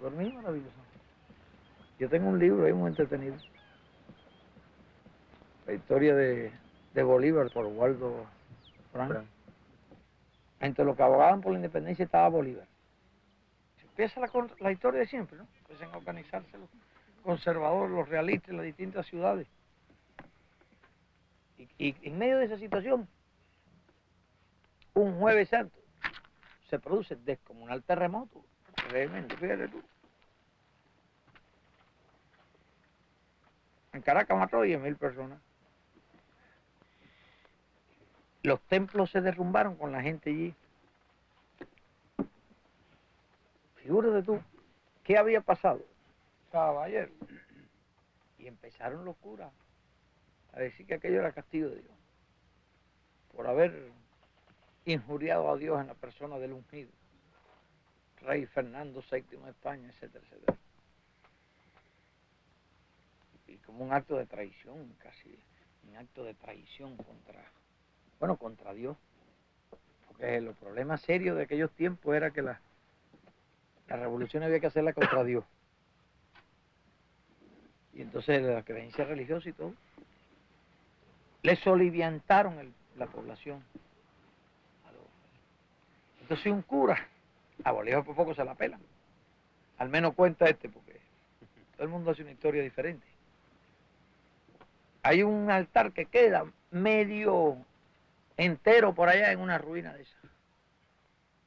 dormí maravilloso. Yo tengo un libro ahí muy entretenido. La historia de Bolívar por Waldo Frank. Entre los que abogaban por la independencia estaba Bolívar. Se empieza la historia de siempre, ¿no? Empiezan a organizarse los conservadores, los realistas en las distintas ciudades. Y en medio de esa situación, un jueves santo, se produce descomunal terremoto. Realmente, fíjate tú. En Caracas mató 10.000 personas. Los templos se derrumbaron con la gente allí. Figúrate tú, ¿qué había pasado? Caballero. Y empezaron los curas a decir que aquello era castigo de Dios, por haber injuriado a Dios en la persona del ungido, rey Fernando VII de España, etcétera, etcétera. Y como un acto de traición, casi un acto de traición contra Dios. Porque los problemas serios de aquellos tiempos era que la revolución había que hacerla contra Dios. Y entonces la creencia religiosa y todo, le soliviantaron la población. Entonces un cura, a Bolívar por poco se la pelan. Al menos cuenta porque todo el mundo hace una historia diferente. Hay un altar que queda medio entero por allá en una ruina de esa.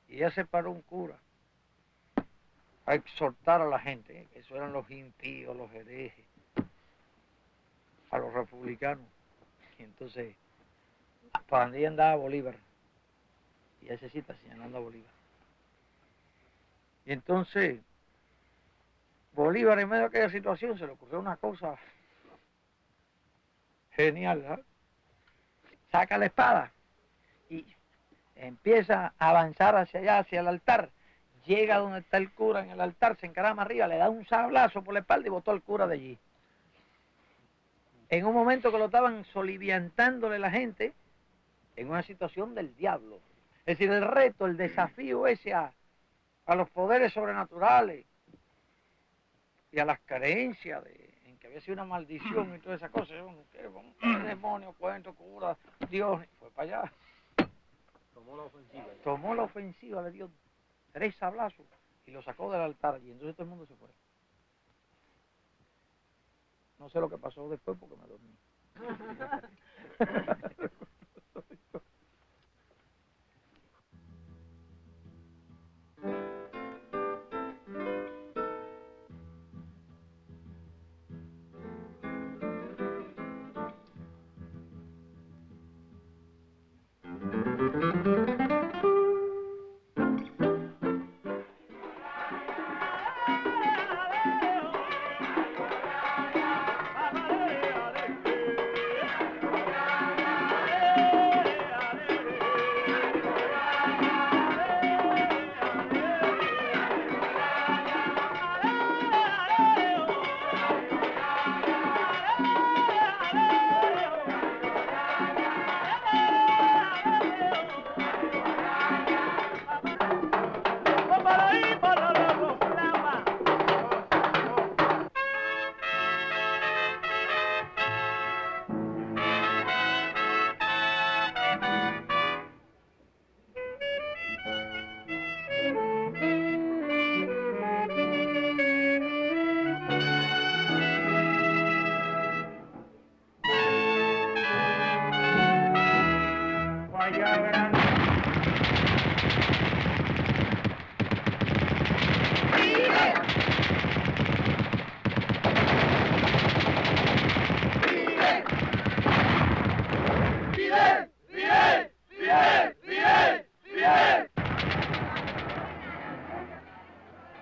Y ya se paró un cura a exhortar a la gente, que eso eran los impíos, los herejes, a los republicanos. Y entonces, para donde andaba Bolívar, y ese sí está señalando a Bolívar. Y entonces, Bolívar en medio de aquella situación se le ocurrió una cosa genial, ¿sabes? Saca la espada y empieza a avanzar hacia allá, hacia el altar. Llega donde está el cura en el altar, se encarama arriba, le da un sablazo por la espalda y botó al cura de allí. En un momento que lo estaban soliviantándole la gente, en una situación del diablo. Es decir, el reto, el desafío ese a los poderes sobrenaturales y a las creencias en que había sido una maldición y todas esas cosas. ¿Qué demonio, cuento, cura, Dios? Fue para allá. Tomó la ofensiva, le dio 3 sablazos y lo sacó del altar y entonces todo el mundo se fue. No sé lo que pasó después porque me dormí.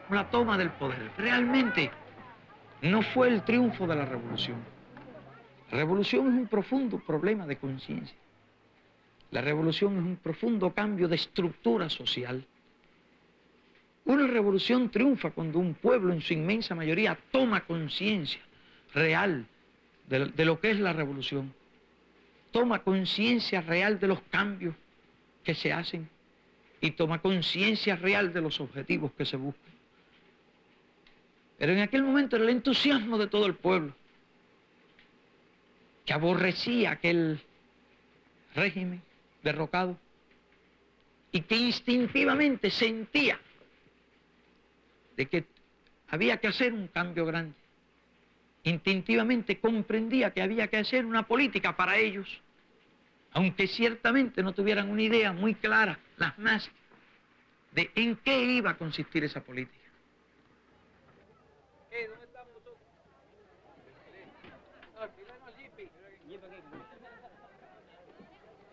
La toma del poder realmente no fue el triunfo de la revolución. La revolución es un profundo problema de conciencia. La revolución es un profundo cambio de estructura social. Una revolución triunfa cuando un pueblo en su inmensa mayoría toma conciencia real de lo que es la revolución. Toma conciencia real de los cambios que se hacen y toma conciencia real de los objetivos que se buscan. Pero en aquel momento era el entusiasmo de todo el pueblo, que aborrecía aquel régimen derrocado y que instintivamente sentía de que había que hacer un cambio grande. Instintivamente comprendía que había que hacer una política para ellos, aunque ciertamente no tuvieran una idea muy clara, las masas, de en qué iba a consistir esa política. ¿Dónde estamos nosotros?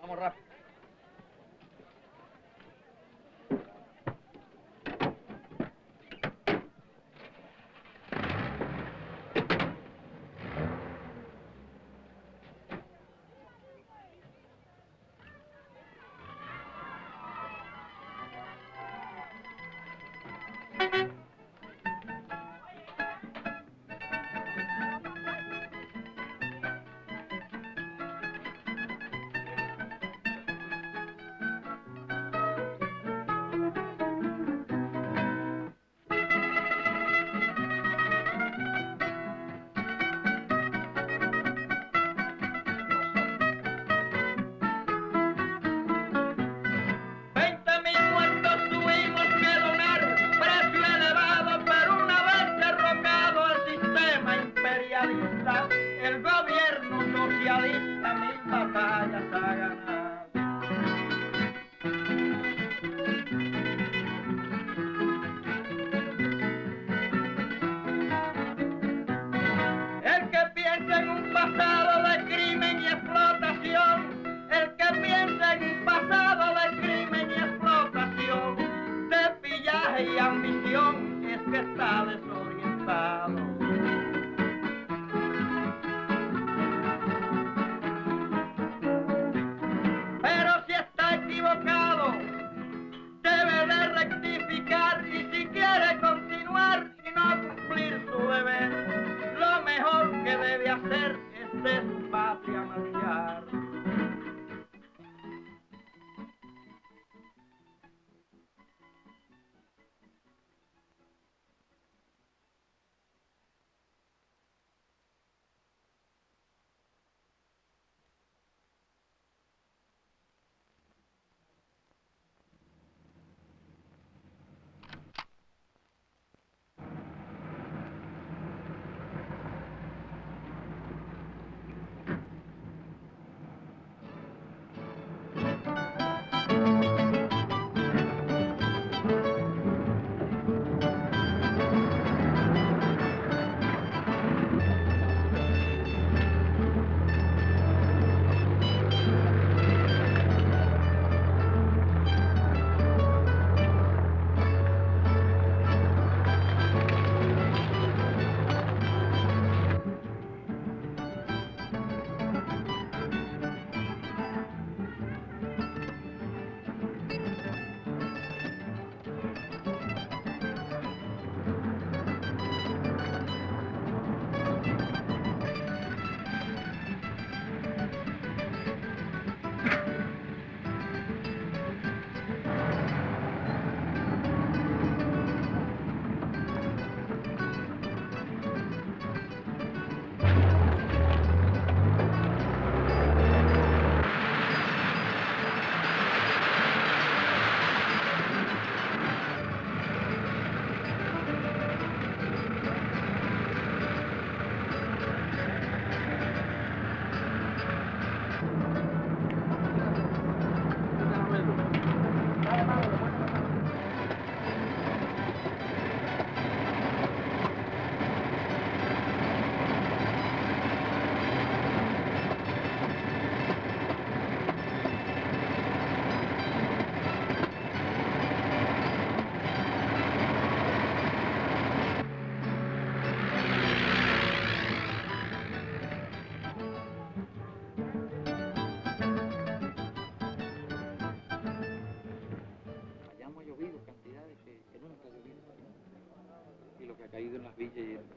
Vamos rápido. El gobierno socialista mil batallas ha ganado. El que piensa en un pasado de crimen y explotación, el que piensa en un pasado de crimen y explotación, de pillaje y ambición, es que está desorientado. Debe de rectificar y si quiere continuar y no cumplir su deber, lo mejor que debe hacer es de su patria marchar.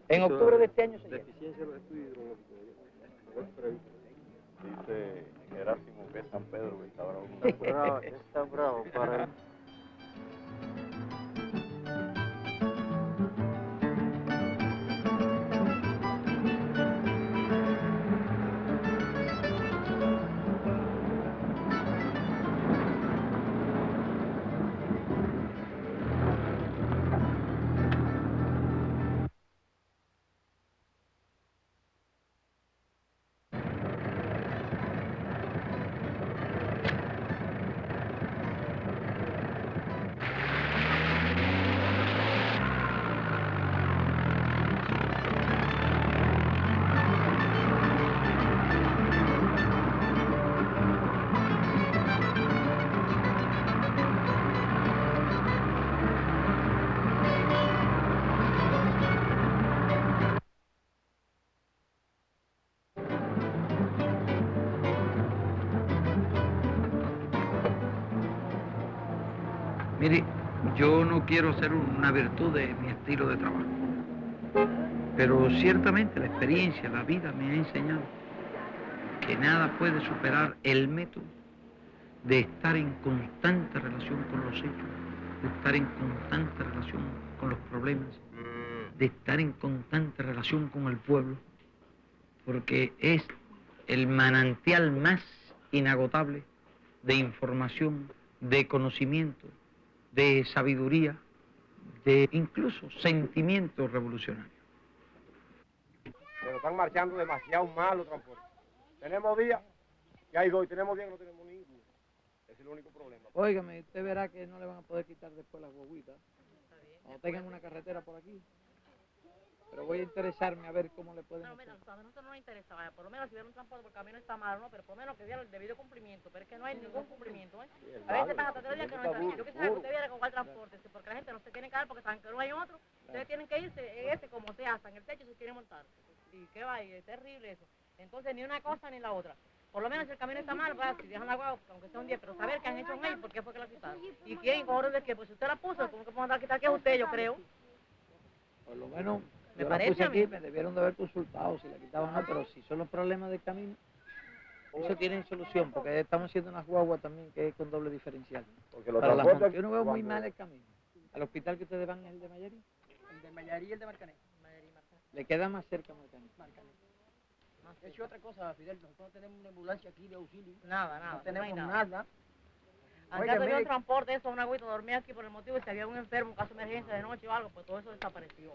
En octubre de este año se deficiencia de los estudios hidrológicos. Dice Gerásimo que es San Pedro, que está bravo. Está bravo para él. Mire, yo no quiero hacer una virtud de mi estilo de trabajo, pero ciertamente la experiencia, la vida me ha enseñado que nada puede superar el método de estar en constante relación con los hechos, de estar en constante relación con los problemas, de estar en constante relación con el pueblo, porque es el manantial más inagotable de información, de conocimiento, de sabiduría, de incluso sentimientos revolucionarios. Pero están marchando demasiado mal los transportes. Tenemos días que hay dos, y tenemos días que no tenemos ninguno. Ese es el único problema. Óigame, usted verá que no le van a poder quitar después las guaguitas cuando tengan una carretera por aquí. Pero voy a interesarme a ver cómo le pueden No, hacer. mira, a nosotros no nos interesa, vaya, por lo menos si hubiera un transporte por el camino está malo, ¿no? Pero por lo menos que diera el debido cumplimiento, pero es que no hay ningún cumplimiento, ¿eh? A veces pasa hasta 3 días que no hay. Yo quisiera que usted viera con cuál transporte, porque la gente no se tiene que dar porque saben que no hay otro. Ustedes tienen que irse en ese como sea, hasta en el techo se quieren montar. Y qué va, y es terrible eso. Entonces ni una cosa ni la otra. Por lo menos si el camino está mal, pues, si dejan la guagua, aunque sea un día, pero saber qué han hecho con él, por qué fue que la quitaron. ¿Y quién? ¿Con orden de qué? Pues si usted la puso, ¿cómo que puedo andar a quitar? Que es usted, yo creo. Por lo menos Me yo la parece puse a mí. aquí, me debieron de haber consultado si la quitaban o no, pero si son los problemas del camino, eso tienen solución, porque estamos haciendo unas guaguas también que es con doble diferencial. Porque los Para la transportes... monta. Yo no veo muy mal el camino. ¿Al hospital que ustedes van es el de Mayarí? El de Mayarí y el de Marcané. Le queda más cerca Marcané. De hecho, otra cosa, Fidel, nosotros no tenemos una ambulancia aquí de auxilio. Nada, No no tenemos hay nada. Antes había un transporte, eso, una agüita, dormía aquí por el motivo de si había un enfermo, un caso de emergencia de noche o algo, pues todo eso desapareció.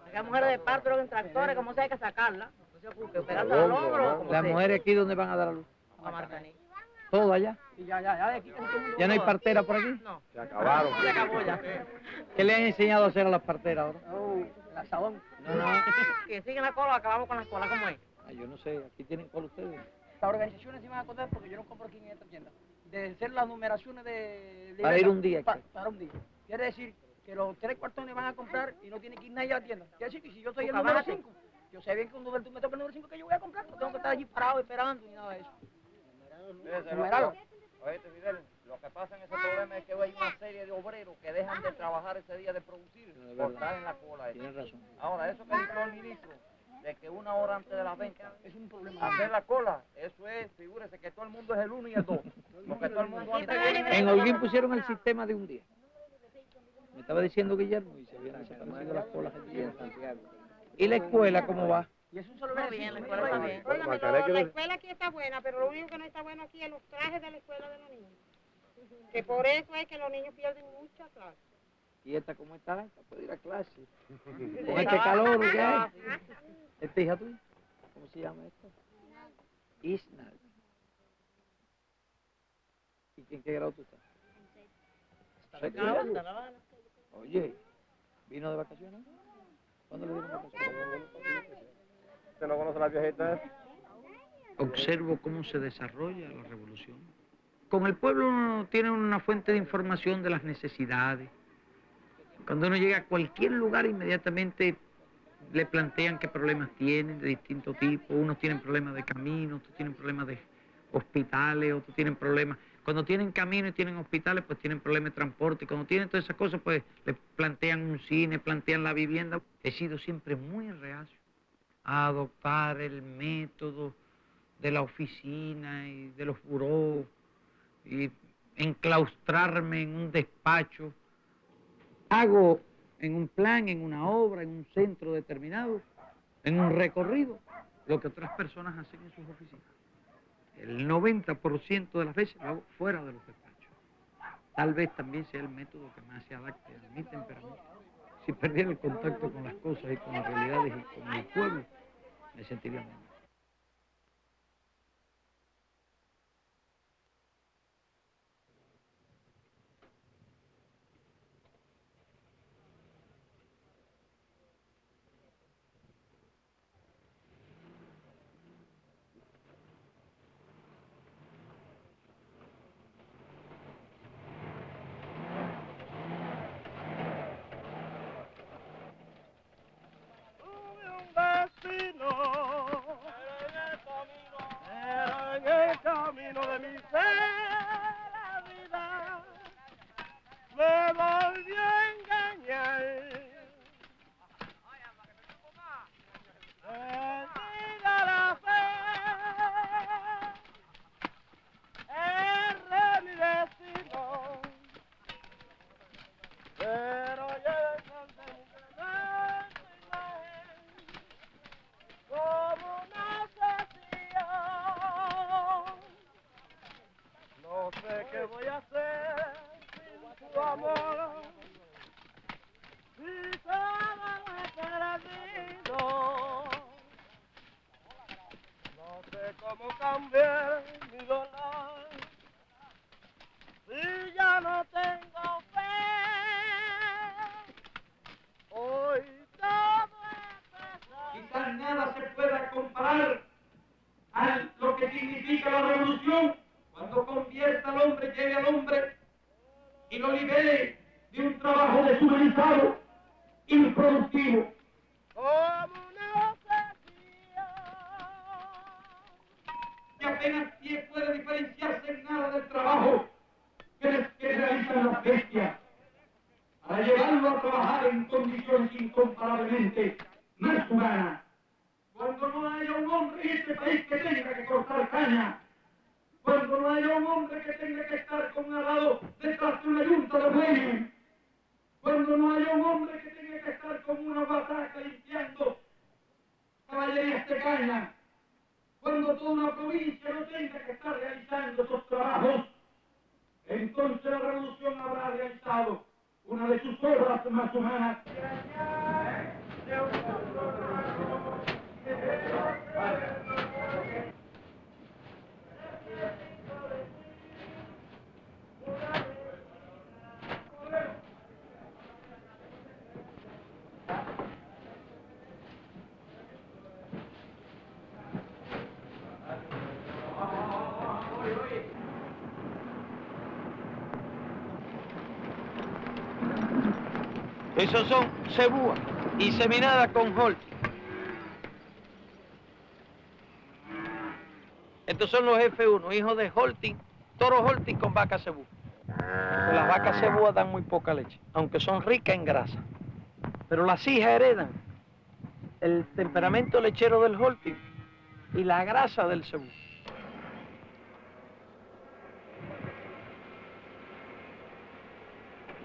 Acá mujeres de parto, luego en tractores, como sea, hay que sacarla. No se ocupe, operarse al hombro, como Las sea. mujeres aquí, ¿dónde van a dar a luz? A Marcaní. ¿Todo allá? Y ya, de aquí casi todo el mundo. ¿Ya no hay partera por aquí? No, Se acabaron. se acabó ya. ¿Qué le han enseñado a hacer a las parteras ahora? Oh, el asadón. No. Que siguen la cola, acabamos con la cola, ¿cómo es? Ay, yo no sé, aquí tienen cola ustedes. Las organizaciones se van a acordar porque yo no compro aquí en esta tienda. De ser las numeraciones de Para ir un día, Para un día. Quiere decir que los 3 cuartones van a comprar y no tiene que ir nadie a la tienda. Quiere decir que si yo soy el Tú número trabajas. 5, yo sé bien que cuando tú me toca el número 5 que yo voy a comprar, no tengo que estar allí parado esperando ni nada de eso. Numeralo. Oye, Fidel, lo que pasa en ese problema es que hay una serie de obreros que dejan de trabajar ese día de producir por estar en la cola. Tienes razón. Ahora, eso que dijo el ministro, de que 1 hora antes de la venta, Es un problema. hacer la cola, eso es, figúrese que todo el mundo es el 1 y el 2. Porque todo el mundo antes En Holguín pusieron el sistema de un día. Me estaba diciendo Guillermo y se habían desaparecido las colas aquí en Santiago. ¿Y la escuela cómo va? Y es un solo Muy bien, la escuela está bien. Marcané La escuela aquí está buena, pero lo único que no está bueno aquí es los trajes de la escuela de los niños. Que por eso es que los niños pierden mucha clase. ¿Y esta cómo está? ¿Esta puede ir a clase? Con este calor que hay. ¿Esta hija tuya? ¿Cómo se llama esta? Isnal. ¿Y en qué grado tú estás? ¿Sexto No, grado? no. Oye, ¿vino de vacaciones? ¿Cuándo le dieron vacaciones? ¿Usted no conoce la viejita esa? Observo cómo se desarrolla la revolución. Con el pueblo uno tiene una fuente de información de las necesidades. Cuando uno llega a cualquier lugar, inmediatamente le plantean qué problemas tienen de distinto tipo. Unos tienen problemas de camino, otros tienen problemas de hospitales, otros tienen problemas. Cuando tienen camino y tienen hospitales, pues tienen problemas de transporte. Y cuando tienen todas esas cosas, pues le plantean un cine, plantean la vivienda. He sido siempre muy reacio a adoptar el método de la oficina y de los burós y enclaustrarme en un despacho. Hago en un plan, en una obra, en un centro determinado, en un recorrido, lo que otras personas hacen en sus oficinas. El 90% de las veces lo hago fuera de los despachos. Tal vez también sea el método que más se adapte a mi temperamento. Si perdiera el contacto con las cosas y con las realidades y con el pueblo, me sentiría mal. Tuve un vecino pueda comparar a lo que significa la revolución cuando convierta al hombre, lleve al hombre y lo libere de un trabajo deshumanizado, improductivo. Y apenas si puede diferenciarse en nada del trabajo que realizan las bestias, para llevarlo a trabajar en condiciones incomparablemente más humanas. Cuando no haya un hombre en este país que tenga que cortar caña, cuando no haya un hombre que tenga que estar con un arado detrás de una yunta de bueyes, cuando no haya un hombre que tenga que estar con una bataca limpiando caballerías de caña, cuando toda una provincia no tenga que estar realizando esos trabajos, entonces la revolución habrá realizado una de sus obras más humanas. Esos son cebúas inseminadas con Holting. Estos son los F1, hijos de Holting, toro Holting con vaca cebú. Las vacas cebúas dan muy poca leche, aunque son ricas en grasa. Pero las hijas heredan el temperamento lechero del Holting y la grasa del cebú.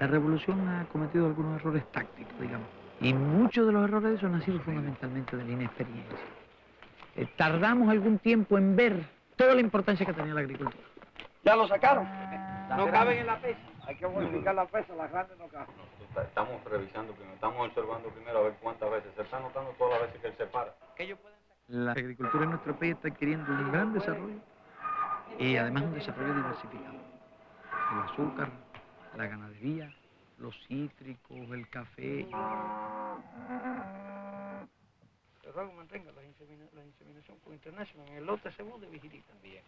La revolución ha cometido algunos errores tácticos, digamos, y muchos de los errores de eso han nacido fundamentalmente de la inexperiencia. Tardamos algún tiempo en ver toda la importancia que tenía la agricultura. ¿Ya lo sacaron? No caben en la pesa. Hay que modificar la pesa, las grandes no caben. Estamos revisando primero, estamos observando primero a ver cuántas veces. Se está notando todas las veces que él se para. La agricultura en nuestro país está adquiriendo un gran desarrollo y además un desarrollo diversificado. El azúcar, la ganadería, los cítricos, el café. Te ruego mantenga la inseminación con International en el lote cebú de Vigilí también.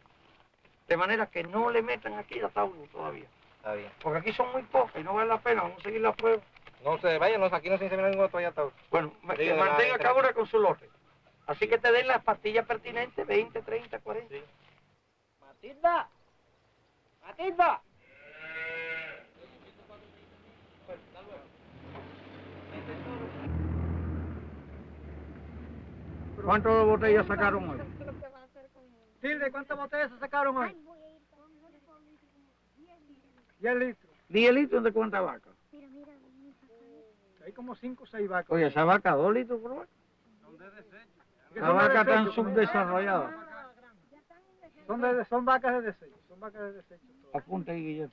De manera que no le metan aquí a Tauro todavía. Está bien. Porque aquí son muy pocas y no vale la pena, vamos a seguir la prueba. No se vayan, aquí no se insemina ningún otro Tauro. Bueno, que mantenga cada una con su lote. Así que te den las pastillas pertinentes, 20, 30, 40. Sí. ¡Matilda! ¡Matilda! ¿Cuántas botellas sacaron hoy? Tilde, ¿cuántas botellas se sacaron hoy? 10 litros. 10 litros de cuántas vacas. Hay como 5 o 6 vacas. Oye, esa vaca 2 litros por vez. Son de desecho. La vaca están subdesarrolladas. Son vacas de desecho. Son vacas de desecho. Apunta ahí, Guillermo.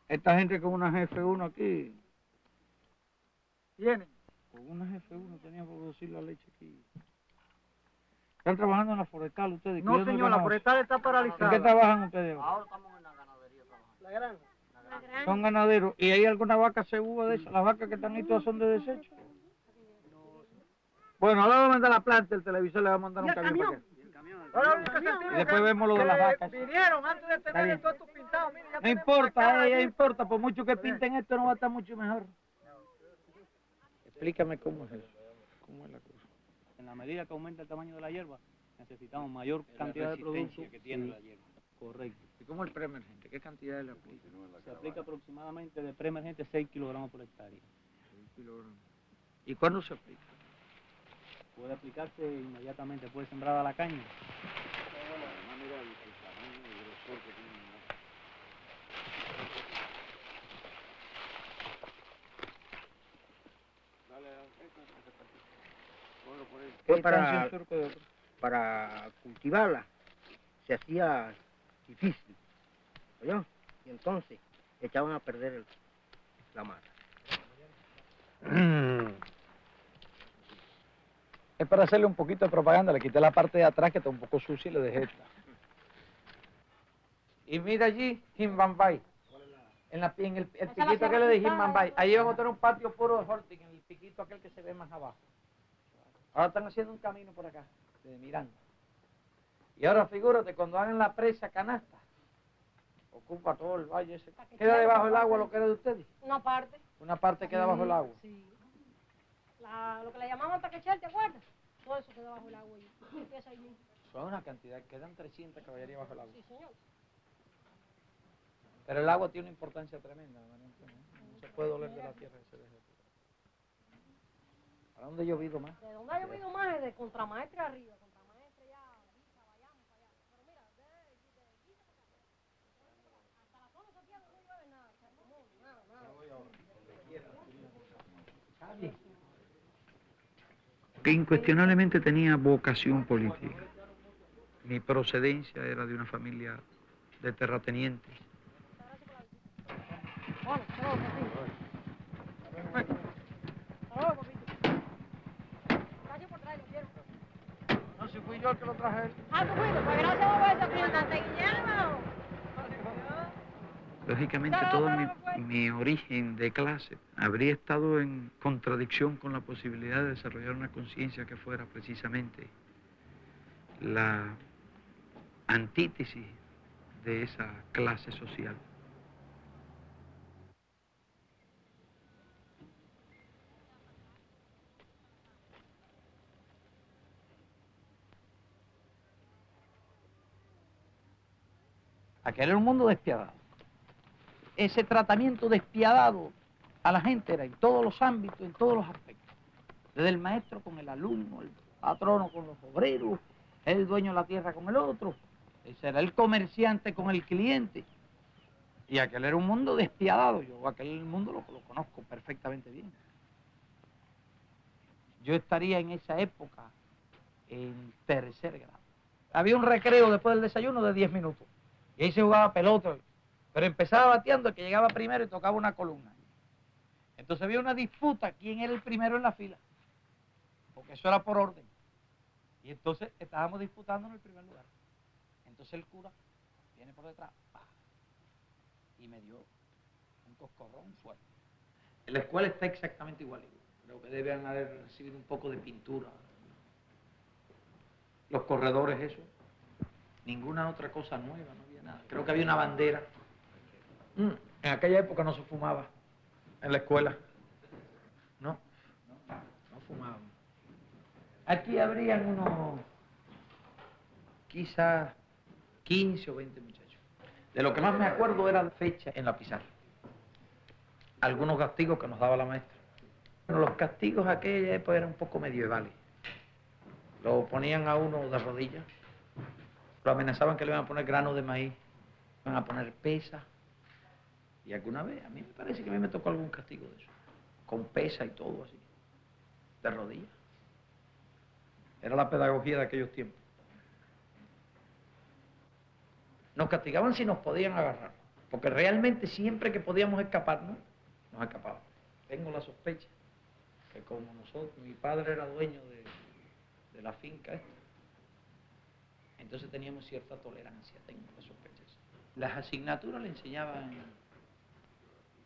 Esta gente con una F1 aquí. ¿Tienen? Con una F1 tenían que producir la leche aquí. ¿Están trabajando en la forestal ustedes? No, señor, la forestal está paralizada. ¿En qué trabajan ustedes? Ahora estamos en la ganadería trabajando. La granja. Son ganaderos. ¿Y hay alguna vaca cebúa de esas? ¿Las vacas que están ahí todas son de desecho? Bueno, ahora vamos a mandar la planta, el televisor le va a mandar un camión para acá. Y después vemos lo de las vacas. Vinieron antes de tener todo esto pintado. Mire, No importa, ya importa, por mucho que pinten esto no va a estar mucho mejor. Explícame cómo es eso, cómo es la cosa. En la medida que aumenta el tamaño de la hierba, necesitamos mayor cantidad de producto que tiene la hierba. Correcto. ¿Y cómo el preemergente? ¿Qué cantidad le aplica? Se aplica aproximadamente de preemergente 6 kilogramos por hectárea. 6 kilogramos. ¿Y cuándo se aplica? Puede aplicarse inmediatamente, puede sembrar a la caña. Para cultivarla se hacía difícil, ¿oyó? Y entonces echaban a perder la mata. Es para hacerle un poquito de propaganda, le quité la parte de atrás que está un poco sucia y le dejé esta. Y mira allí, Jimbambay. En el piquito aquel de Jimbambay. Ahí vamos a tener un patio puro de Holting, en el piquito aquel que se ve más abajo. Ahora están haciendo un camino por acá, de Miranda. Y ahora figúrate, cuando hagan la presa canasta, ocupa todo el valle ese. ¿Queda debajo del agua lo que era de ustedes? Una parte. Una parte queda bajo el agua. Sí. Lo que le llamaban taquechel, ¿te acuerdas? Todo eso queda bajo el agua y empieza ahí mismo. Son una cantidad, quedan 300 caballerías bajo el agua. Sí, señor. Pero el agua tiene una importancia tremenda, ¿no? No se puede doler de la tierra que se deje. ¿Para dónde ha llovido más? ¿De dónde ha llovido más? Es de Contramaestre arriba. Contramaestre ya, Visa, vayamos para allá. Pero mira, de Visa para acá. Hasta la zona de Santiago no llueve nada. Nada. Que incuestionablemente tenía vocación política. Mi procedencia era de una familia de terratenientes. Bueno, saludos, papito. Saludos, papito. Gracias por traerlo, quiero. No, si fui yo el que lo traje. Ah, tú fuiste, pues gracias por eso, comandante Guillermo. Lógicamente todo mi origen de clase habría estado en contradicción con la posibilidad de desarrollar una conciencia que fuera precisamente la antítesis de esa clase social. Aquel era un mundo despiadado. Ese tratamiento despiadado a la gente era en todos los ámbitos, en todos los aspectos. Desde el maestro con el alumno, el patrono con los obreros, el dueño de la tierra con el otro. Ese era el comerciante con el cliente. Y aquel era un mundo despiadado. Yo aquel mundo lo conozco perfectamente bien. Yo estaría en esa época en tercer grado. Había un recreo después del desayuno de 10 minutos. Y ahí se jugaba pelota. Pero empezaba bateando el que llegaba primero y tocaba una columna. Entonces había una disputa, quién era el primero en la fila. Porque eso era por orden. Y entonces estábamos disputando en el primer lugar. Entonces el cura viene por detrás, ¡pah! Y me dio un coscorrón fuerte. En la escuela está exactamente igual. Creo que deben haber recibido un poco de pintura. Los corredores, eso. Ninguna otra cosa nueva, no había nada. Creo que había una bandera. En aquella época no se fumaba en la escuela. No fumaban. Aquí habrían unos, quizás 15 o 20 muchachos. De lo que más me acuerdo era la fecha en la pizarra. Algunos castigos que nos daba la maestra. Bueno, los castigos de aquella época eran un poco medievales. Lo ponían a uno de rodillas. Lo amenazaban que le iban a poner granos de maíz. Iban a poner pesas. Y alguna vez, a mí me parece que a mí me tocó algún castigo de eso. Con pesa y todo así. De rodillas. Era la pedagogía de aquellos tiempos. Nos castigaban si nos podían agarrar. Porque realmente siempre que podíamos escaparnos, nos escapábamos. Tengo la sospecha que como nosotros, mi padre era dueño de la finca esta, entonces teníamos cierta tolerancia, tengo la sospecha. Las asignaturas le enseñaban,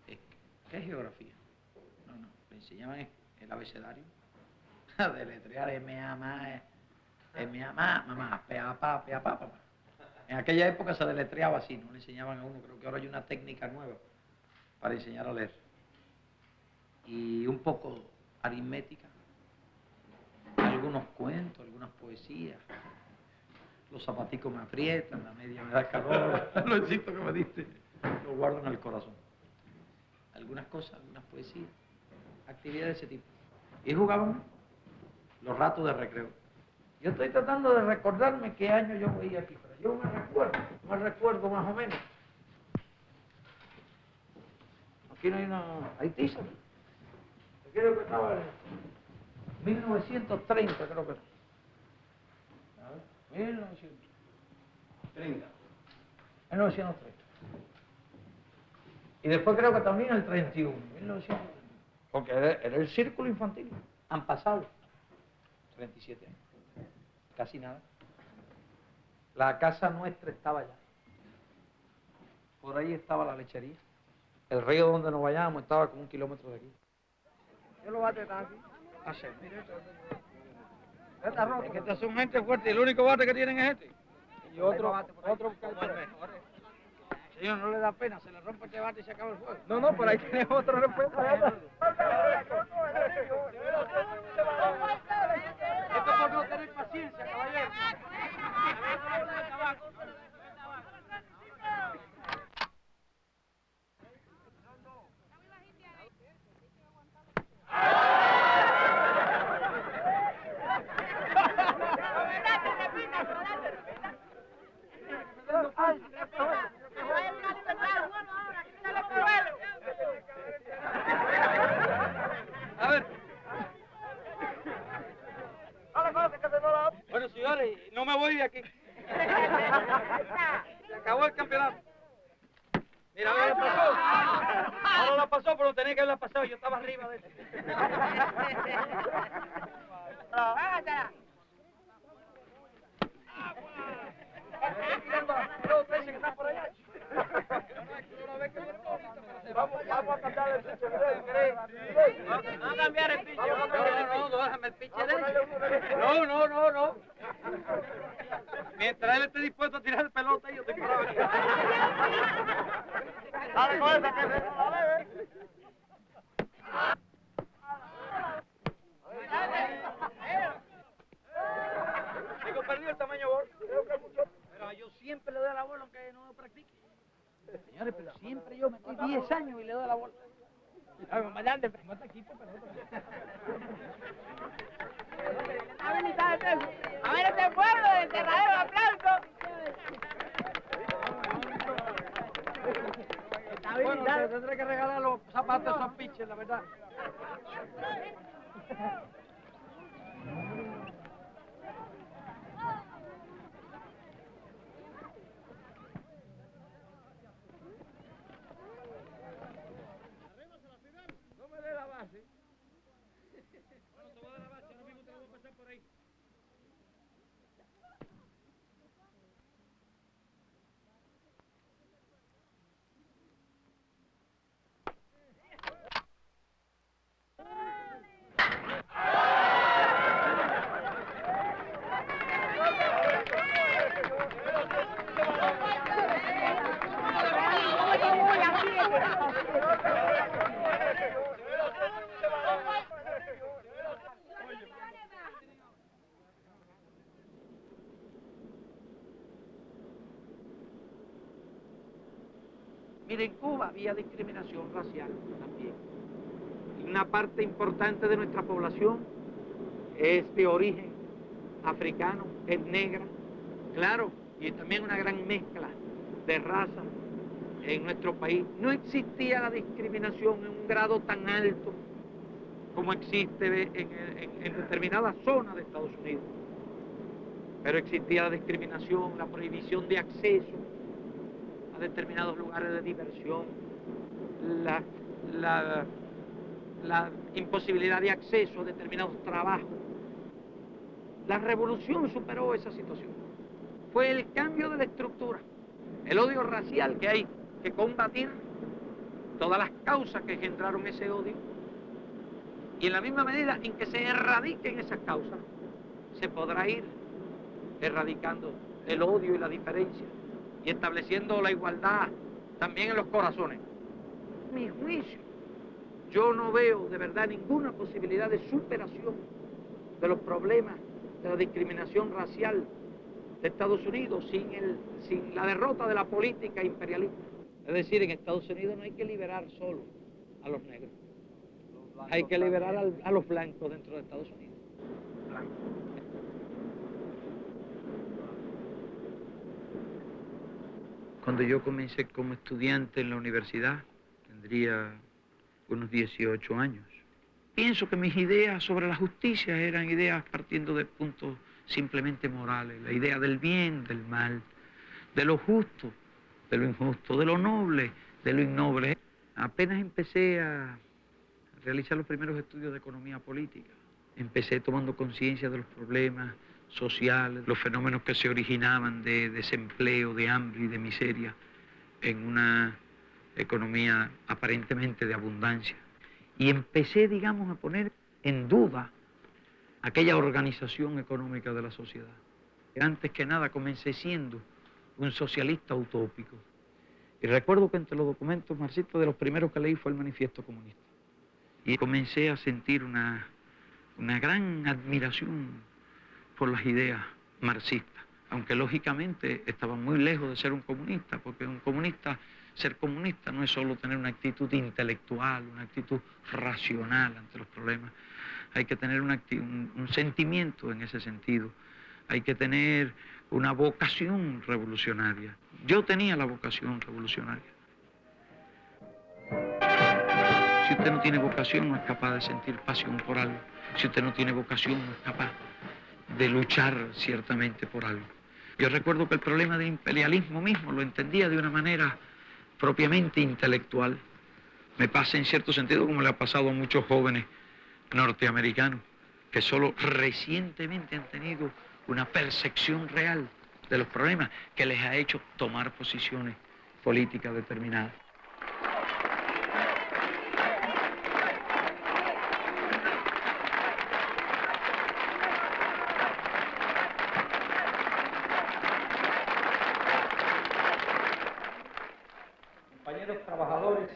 ¿qué es geografía? No, le enseñaban el abecedario, a deletrear mamá, papá. En aquella época se deletreaba así, no le enseñaban a uno, creo que ahora hay una técnica nueva para enseñar a leer. Y un poco aritmética, algunos cuentos, algunas poesías. Los zapaticos me aprietan, la media me da calor, lo éxito que me diste, lo guardo en el corazón. Algunas cosas, algunas poesías, actividades de ese tipo. Y jugábamos los ratos de recreo. Yo estoy tratando de recordarme qué año yo veía aquí, pero yo me recuerdo más o menos. Aquí no hay una... hay tiza. Yo creo que estaba en 1930, creo que era. 1930. 1930. Y después creo que también el 31, 1930. Porque era el círculo infantil. Han pasado 37 años. Casi nada. La casa nuestra estaba allá. Por ahí estaba la lechería. El río donde nos vayábamos estaba como 1 kilómetro de aquí. Yo lo bate tan aquí. Hacer, mire esto. Es que estas son gente fuerte y el único bate que tienen es este. Y otro Señor, no le da pena, se le rompe este bate y se acaba el juego. No, no, por ahí tiene otro respeto. Esto es por no tener paciencia, caballero. A ver. Bueno, señores, no me voy de aquí. Se acabó el campeonato. Mira, ahora la pasó. Ahora la pasó, pero tenía que haberla pasado. Yo estaba arriba de él. Vamos a cambiar el pitcher. No a cambiar el pitcher. No, déjame el pitcher de él. No. Mientras él esté dispuesto a tirar el pelota, yo estoy parado aquí. Dale con esa, que dale. Tengo perdido el tamaño bol. Pero yo siempre le doy a la bola aunque no lo practique. Señores, pero siempre yo metí 10 años y le doy a la bola. A ver, comandante, pero no te quito pelota. A ver este pueblo de enterradero de aplauso. Bueno, te tendré que regalar los zapatos a esos pitchers, la verdad. No me dé la base. Bueno, te voy a dar la base, ahora mismo te lo voy a pasar por ahí. Mira, en Cuba había discriminación racial también. Una parte importante de nuestra población es de origen africano, es negra, claro, y también una gran mezcla de razas en nuestro país. No existía la discriminación en un grado tan alto como existe en determinadas zonas de Estados Unidos. Pero existía la discriminación, la prohibición de acceso a determinados lugares de diversión, la imposibilidad de acceso a determinados trabajos. La revolución superó esa situación. Fue el cambio de la estructura, el odio racial que hay que combatir, todas las causas que generaron ese odio, y en la misma medida en que se erradiquen esas causas, se podrá ir erradicando el odio y la diferencia, y estableciendo la igualdad también en los corazones. Mi juicio, yo no veo de verdad ninguna posibilidad de superación de los problemas de la discriminación racial de Estados Unidos sin la derrota de la política imperialista. Es decir, en Estados Unidos no hay que liberar solo a los negros, hay que liberar a los blancos dentro de Estados Unidos. Cuando yo comencé como estudiante en la universidad, tendría unos 18 años. Pienso que mis ideas sobre la justicia eran ideas partiendo de puntos simplemente morales, la idea del bien, del mal, de lo justo, de lo injusto, de lo noble, de lo innoble. Apenas empecé a realizar los primeros estudios de economía política, empecé tomando conciencia de los problemas sociales, los fenómenos que se originaban de desempleo, de hambre y de miseria en una economía aparentemente de abundancia. Y empecé, digamos, a poner en duda aquella organización económica de la sociedad. Antes que nada comencé siendo un socialista utópico. Y recuerdo que entre los documentos marxistas de los primeros que leí fue el Manifiesto Comunista. Y comencé a sentir una gran admiración por las ideas marxistas, aunque lógicamente estaba muy lejos de ser un comunista, porque ser comunista no es solo tener una actitud intelectual, una actitud racional ante los problemas. Hay que tener un sentimiento en ese sentido. Hay que tener una vocación revolucionaria. Yo tenía la vocación revolucionaria. Si usted no tiene vocación, no es capaz de sentir pasión por algo. Si usted no tiene vocación, no es capaz de luchar ciertamente por algo. Yo recuerdo que el problema del imperialismo mismo lo entendía de una manera propiamente intelectual. Me pasa en cierto sentido como le ha pasado a muchos jóvenes norteamericanos que solo recientemente han tenido una percepción real de los problemas que les ha hecho tomar posiciones políticas determinadas. Compañeros trabajadores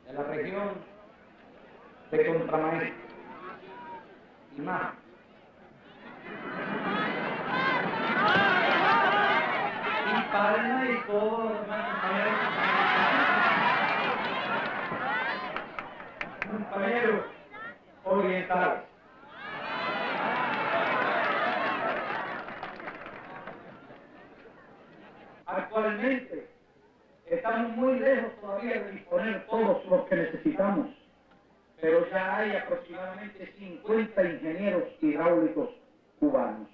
de la región de Contramaestre y más. Y Palma y todos los demás compañeros orientales. Actualmente estamos muy lejos todavía de disponer todos los que necesitamos, pero ya hay aproximadamente 50 ingenieros hidráulicos cubanos.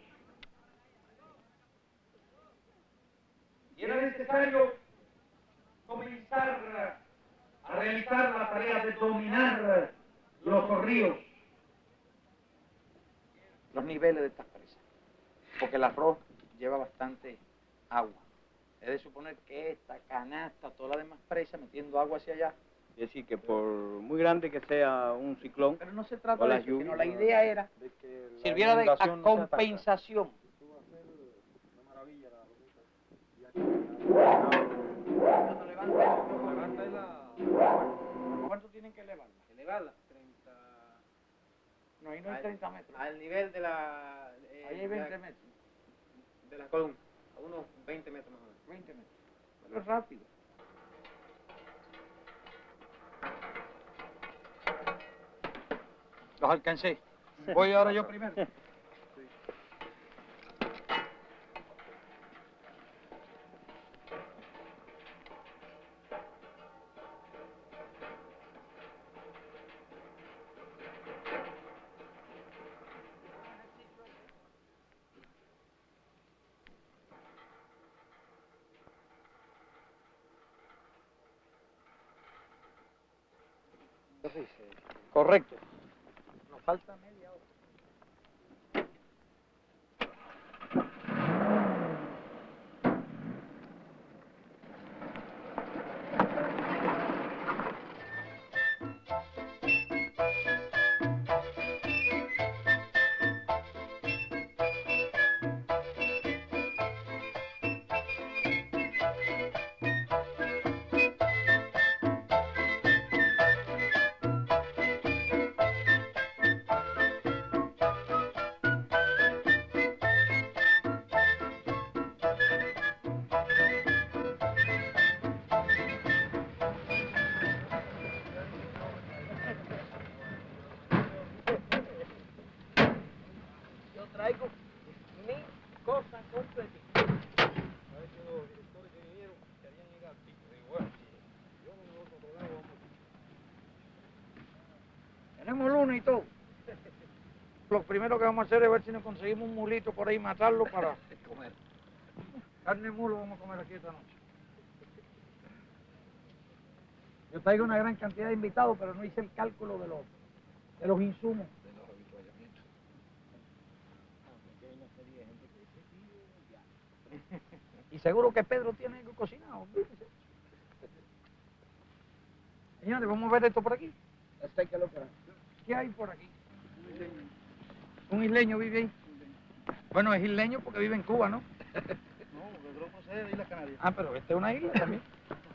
Y era necesario comenzar a realizar la tarea de dominar los ríos. Los niveles de estas presas, porque el arroz lleva bastante agua. Es de suponer que esta canasta, toda la demás presa, metiendo agua hacia allá. Es decir, que por muy grande que sea un ciclón, Pero no se trata o de la eso, sino lluvia, la idea era, sirviera de a compensación. Cuando levanta ¿cuánto tienen que elevarla? elevarla 30... No, ahí no hay 30 metros. Al nivel de la... Ahí hay 20 metros. De la columna, a unos 20 metros más o menos. 20 metros. Pero es rápido. Los alcancé. Voy ahora yo primero. Correcto. Nos falta media hora. Yo traigo mi cosa completa. Tenemos luna y todo. Lo primero que vamos a hacer es ver si nos conseguimos un mulito por ahí, matarlo para comer. Carne de mulo vamos a comer aquí esta noche. Yo traigo una gran cantidad de invitados, pero no hice el cálculo de los insumos. De los avituallamientos. Y seguro que Pedro tiene algo cocinado. Fíjese. Señores, vamos a ver esto por aquí. Esto hay que lograr. ¿Qué hay por aquí? Un isleño vive ahí. Bueno, es isleño porque vive en Cuba, ¿no? No, porque creo que procede de Islas Canarias. Ah, pero esta es una isla también.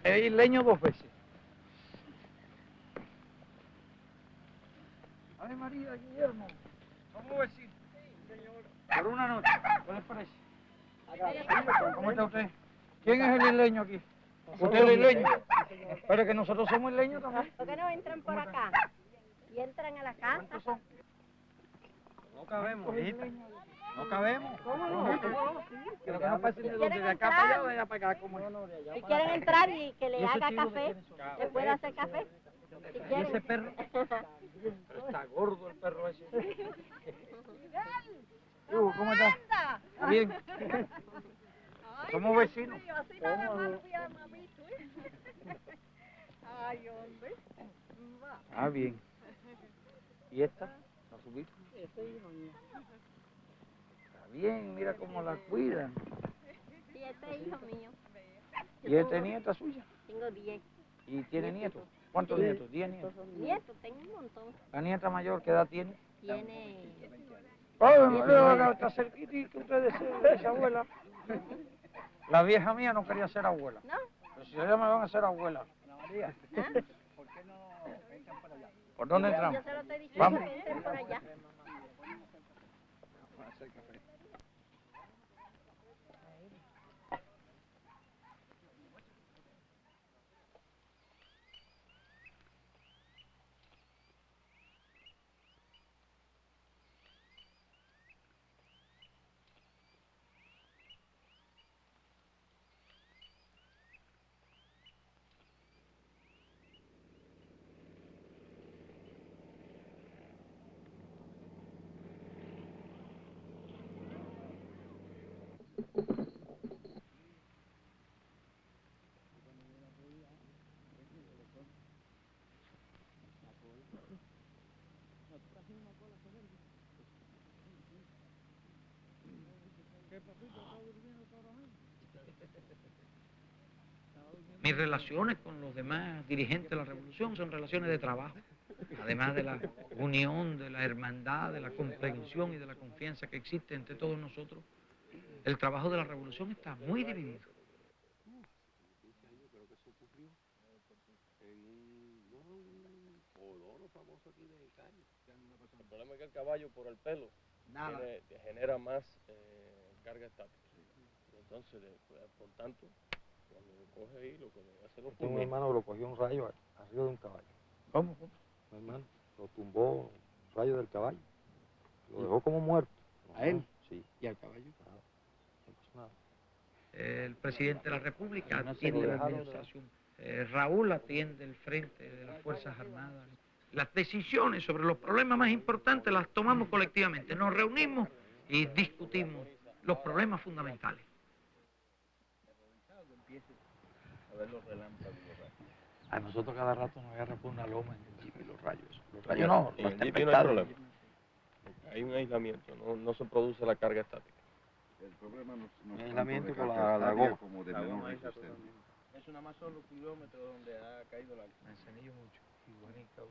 Es isleño 2 veces. Ave María, Guillermo. ¿Cómo vecino? Por una noche. ¿Qué les parece? ¿Cómo está usted? ¿Quién es el isleño aquí? ¿Usted es el isleño? Pero que nosotros somos isleños también. ¿Por qué no entran por acá? Y entran a la casa. ¿Cuántos son? No cabemos, hijita. No cabemos. ¿Cómo no? Pero que no pasen de donde, de acá para allá o de allá para acá, ¿cómo es? Si quieren entrar y que ¿Y le ese haga tío de café, quiénes son? le puede hacer café. Si ¿Y quieren. ese perro? Pero está gordo el perro ese. Hugo, ¿cómo estás? Bien. Somos vecinos. Ay, hombre. Ah, bien. ¿Y esta? ¿La subiste? Ese hijo mío. Está bien, mira cómo la cuidan. Sí, este es hijo mío. ¿Y esta nieta suya? Tengo 10. ¿Y tiene nietos? ¿Cuántos nietos? 10 nietos. Nietos, tengo un montón. ¿La nieta mayor qué edad tiene? Tiene. ¡Oh, está cerquita que ustedes esa abuela! La vieja mía no quería ser abuela. ¿No? Pero si ellos me van a ser abuela. María, ¿Ah? ¿por qué no entran para allá? ¿Por dónde Yo entramos? se lo estoy diciendo Vamos. que entren por allá. Vamos a hacer café. Mis relaciones con los demás dirigentes de la revolución son relaciones de trabajo, además de la unión, de la hermandad, de la comprensión y de la confianza que existe entre todos nosotros. El trabajo de la revolución está muy dividido. Creo que eso ocurrió en un colono famoso aquí de Caño. El problema es que el caballo por el pelo genera más carga estática. Y entonces, por tanto, cuando lo coge ahí, lo que le hace los pulmones. Un hermano lo cogió un rayo arriba de un caballo. ¿Cómo? Mi hermano lo tumbó un rayo del caballo. Lo dejó como muerto. ¿A él? Sí. ¿Y al caballo? No pasó nada. El presidente de la República atiende la administración. Raúl atiende el frente de las Fuerzas Armadas. Las decisiones sobre los problemas más importantes las tomamos colectivamente. Nos reunimos y discutimos los problemas fundamentales. A nosotros cada rato nos agarra por una loma en el jeep y los rayos. Los rayos no, En las el jeep no hay tempestades. problema. Hay un aislamiento, no se produce la carga estática. El problema no es aislamiento tanto con de la carga goma. como de La menor goma esa resistencia. Eso nada más son los kilómetros donde ha caído la... Manzanillo mucho. Iguanica,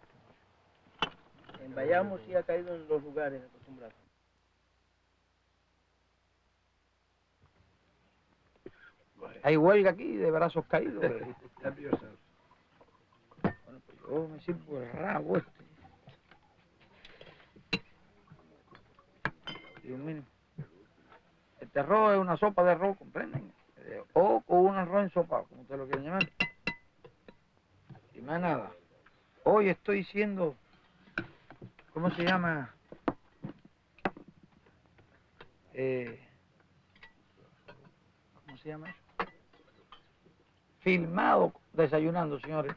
En Bayamo sí ha caído en los lugares acostumbrados. Hay huelga aquí de brazos caídos. Bueno, pues yo me sirvo el rabo este. Dios mío. Este arroz es una sopa de arroz, ¿comprenden? O con un arroz ensopado, como ustedes lo quieren llamar. Y más nada. Hoy estoy siendo, ¿cómo se llama? ¿Cómo se llama eso? Filmado desayunando, señores.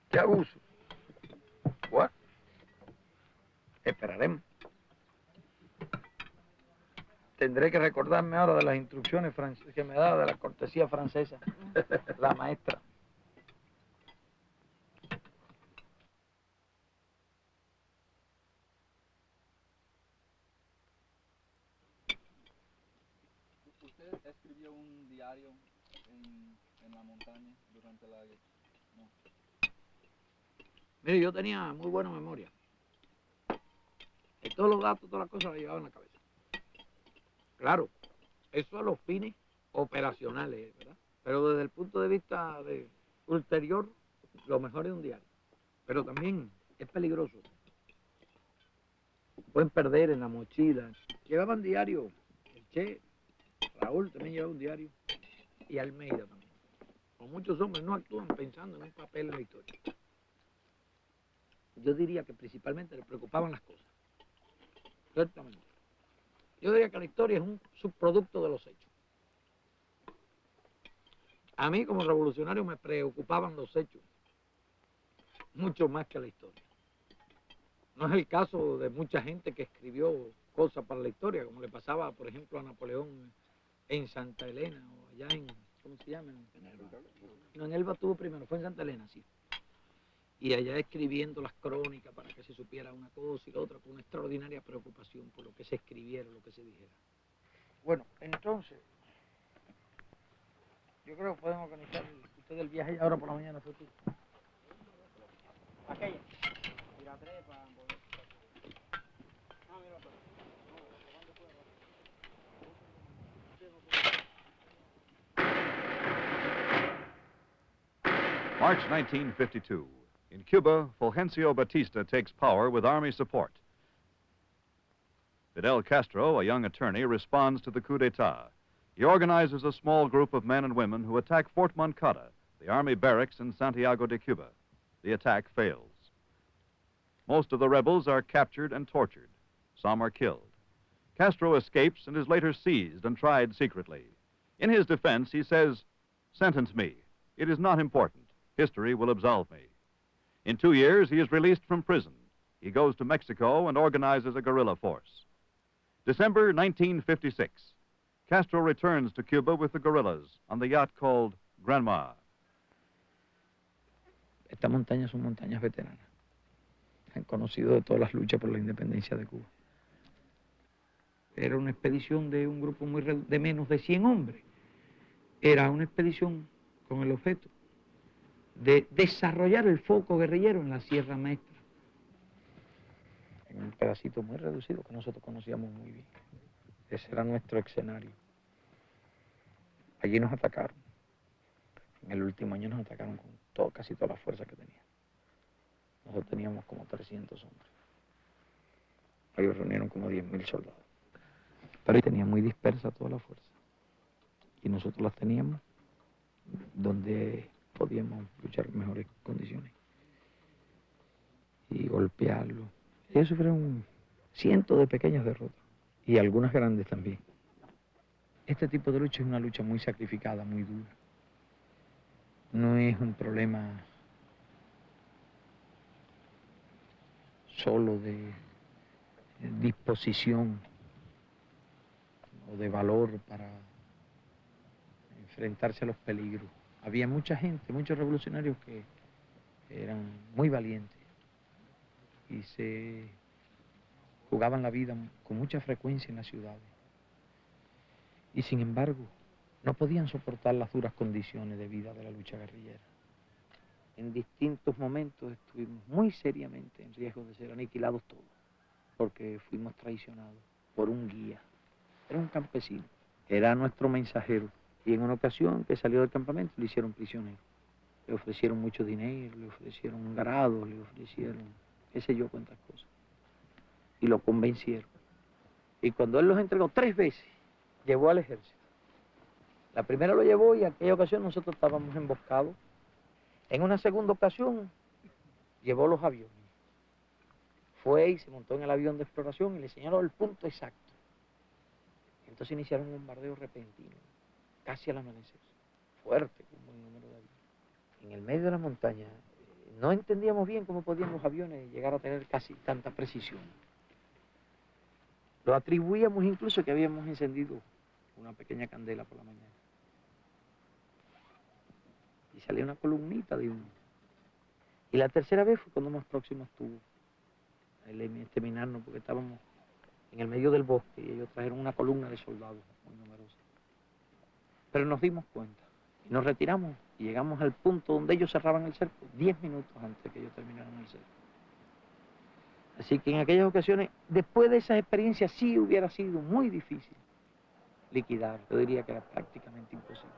Qué abuso. Bueno, esperaremos. Tendré que recordarme ahora de las instrucciones que me da de la cortesía francesa, la maestra. ¿Usted escribió un diario en la montaña durante la... No. Mire, yo tenía muy buena memoria. todos los datos, todas las cosas las llevaba en la cabeza. Claro, eso a los fines operacionales, ¿verdad? Pero desde el punto de vista ulterior, lo mejor es un diario. Pero también es peligroso. Pueden perder en la mochila. Llevaban diario, el Che, Raúl también llevaba un diario, y Almeida también. Como muchos hombres no actúan pensando en un papel en la historia. Yo diría que principalmente les preocupaban las cosas. Ciertamente. Yo diría que la historia es un subproducto de los hechos. A mí como revolucionario me preocupaban los hechos, mucho más que la historia. No es el caso de mucha gente que escribió cosas para la historia, como le pasaba, por ejemplo, a Napoleón en Santa Elena, o allá en, ¿cómo se llama? En Elba. No, en Elba tuvo primero, fue en Santa Elena, sí. Y allá escribiendo las crónicas para que se supiera una cosa y la otra, con una extraordinaria preocupación por lo que se escribiera, lo que se dijera. Bueno, entonces, yo creo que pueden organizar ustedes el viaje ahora por la mañana futuro. Aquella. Tira tres para volver. Ah, mira, pues. March 1952. In Cuba, Fulgencio Batista takes power with army support. Fidel Castro, a young attorney, responds to the coup d'etat. He organizes a small group of men and women who attack Fort Moncada, the army barracks in Santiago de Cuba. The attack fails. Most of the rebels are captured and tortured. Some are killed. Castro escapes and is later seized and tried secretly. In his defense, he says, "Sentence me. It is not important. History will absolve me." In 2 years, he is released from prison. He goes to Mexico and organizes a guerrilla force. December 1956. Castro returns to Cuba with the guerrillas on the yacht called Granma. Estas montañas son montañas veteranas. Han conocido de todas las luchas por la independencia de Cuba. Era una expedición de un grupo de menos de 100 hombres. Era una expedición con el objeto de desarrollar el foco guerrillero en la Sierra Maestra. En un pedacito muy reducido que nosotros conocíamos muy bien. Ese era nuestro escenario. Allí nos atacaron. En el último año nos atacaron con casi toda la fuerza que tenían. Nosotros teníamos como 300 hombres. Ellos reunieron como 10.000 soldados. Pero ahí tenía muy dispersa toda la fuerza. Y nosotros las teníamos donde podíamos luchar en mejores condiciones. Y golpearlo. Ellos sufrieron cientos de pequeñas derrotas. Y algunas grandes también. Este tipo de lucha es una lucha muy sacrificada, muy dura. No es un problema solo de disposición o de valor para enfrentarse a los peligros. Había mucha gente, muchos revolucionarios que eran muy valientes y se jugaban la vida con mucha frecuencia en las ciudades. Y sin embargo, no podían soportar las duras condiciones de vida de la lucha guerrillera. En distintos momentos estuvimos muy seriamente en riesgo de ser aniquilados todos, porque fuimos traicionados por un guía. Era un campesino, era nuestro mensajero. Y en una ocasión que salió del campamento le hicieron prisionero. Le ofrecieron mucho dinero, le ofrecieron grados, le ofrecieron qué sé yo cuántas cosas. Y lo convencieron. Y cuando él los entregó 3 veces, llevó al ejército. La primera lo llevó y en aquella ocasión nosotros estábamos emboscados. En una segunda ocasión, llevó los aviones. Fue y se montó en el avión de exploración y le señaló el punto exacto. Entonces iniciaron un bombardeo repentino, casi al amanecer, fuerte, con un buen número de aviones. En el medio de la montaña, no entendíamos bien cómo podían los aviones llegar a tener casi tanta precisión. Lo atribuíamos incluso que habíamos encendido una pequeña candela por la mañana. Y salía una columnita de humo. Y la tercera vez fue cuando más próximo estuvo el exterminarnos, porque estábamos en el medio del bosque y ellos trajeron una columna de soldados muy numerosa. Pero nos dimos cuenta y nos retiramos y llegamos al punto donde ellos cerraban el cerco 10 minutos antes de que ellos terminaran el cerco. Así que en aquellas ocasiones, después de esas experiencias, sí hubiera sido muy difícil liquidar. Yo diría que era prácticamente imposible.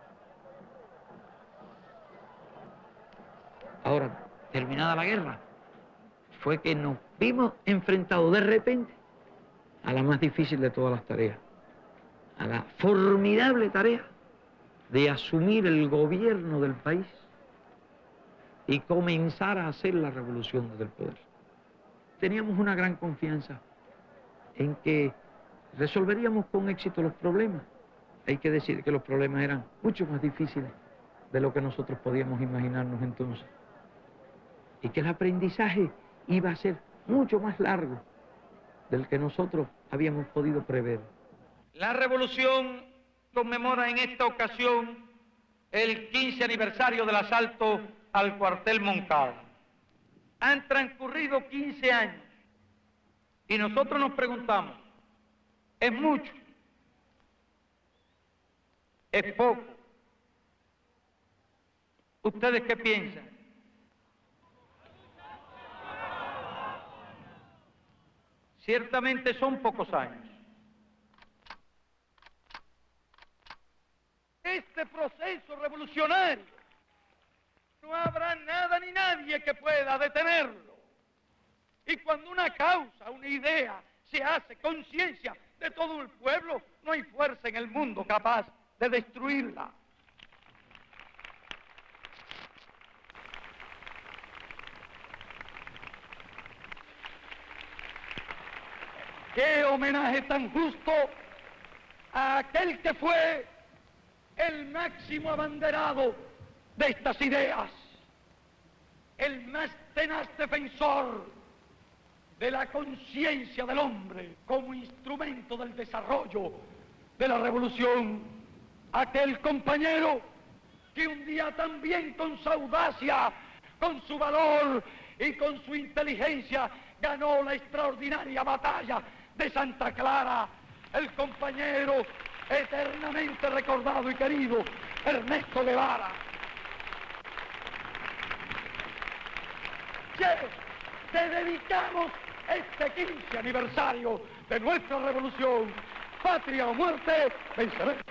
Ahora, terminada la guerra, fue que nos vimos enfrentados de repente a la más difícil de todas las tareas, a la formidable tarea de asumir el gobierno del país y comenzar a hacer la revolución desde el poder. Teníamos una gran confianza en que resolveríamos con éxito los problemas. Hay que decir que los problemas eran mucho más difíciles de lo que nosotros podíamos imaginarnos entonces. Y que el aprendizaje iba a ser mucho más largo del que nosotros habíamos podido prever. La revolución conmemora en esta ocasión el 15 aniversario del asalto al cuartel Moncada. Han transcurrido 15 años y nosotros nos preguntamos, ¿es mucho? ¿Es poco? ¿Ustedes qué piensan? Ciertamente son pocos años. Este proceso revolucionario no habrá nada ni nadie que pueda detenerlo. Y cuando una causa, una idea, se hace conciencia de todo el pueblo, no hay fuerza en el mundo capaz de destruirla. ¡Qué homenaje tan justo a aquel que fue el máximo abanderado de estas ideas, el más tenaz defensor de la conciencia del hombre como instrumento del desarrollo de la revolución, aquel compañero que un día también con su audacia, con su valor y con su inteligencia ganó la extraordinaria batalla de Santa Clara, el compañero eternamente recordado y querido, Ernesto Guevara. Te dedicamos este 15 aniversario de nuestra revolución. Patria o muerte, venceremos.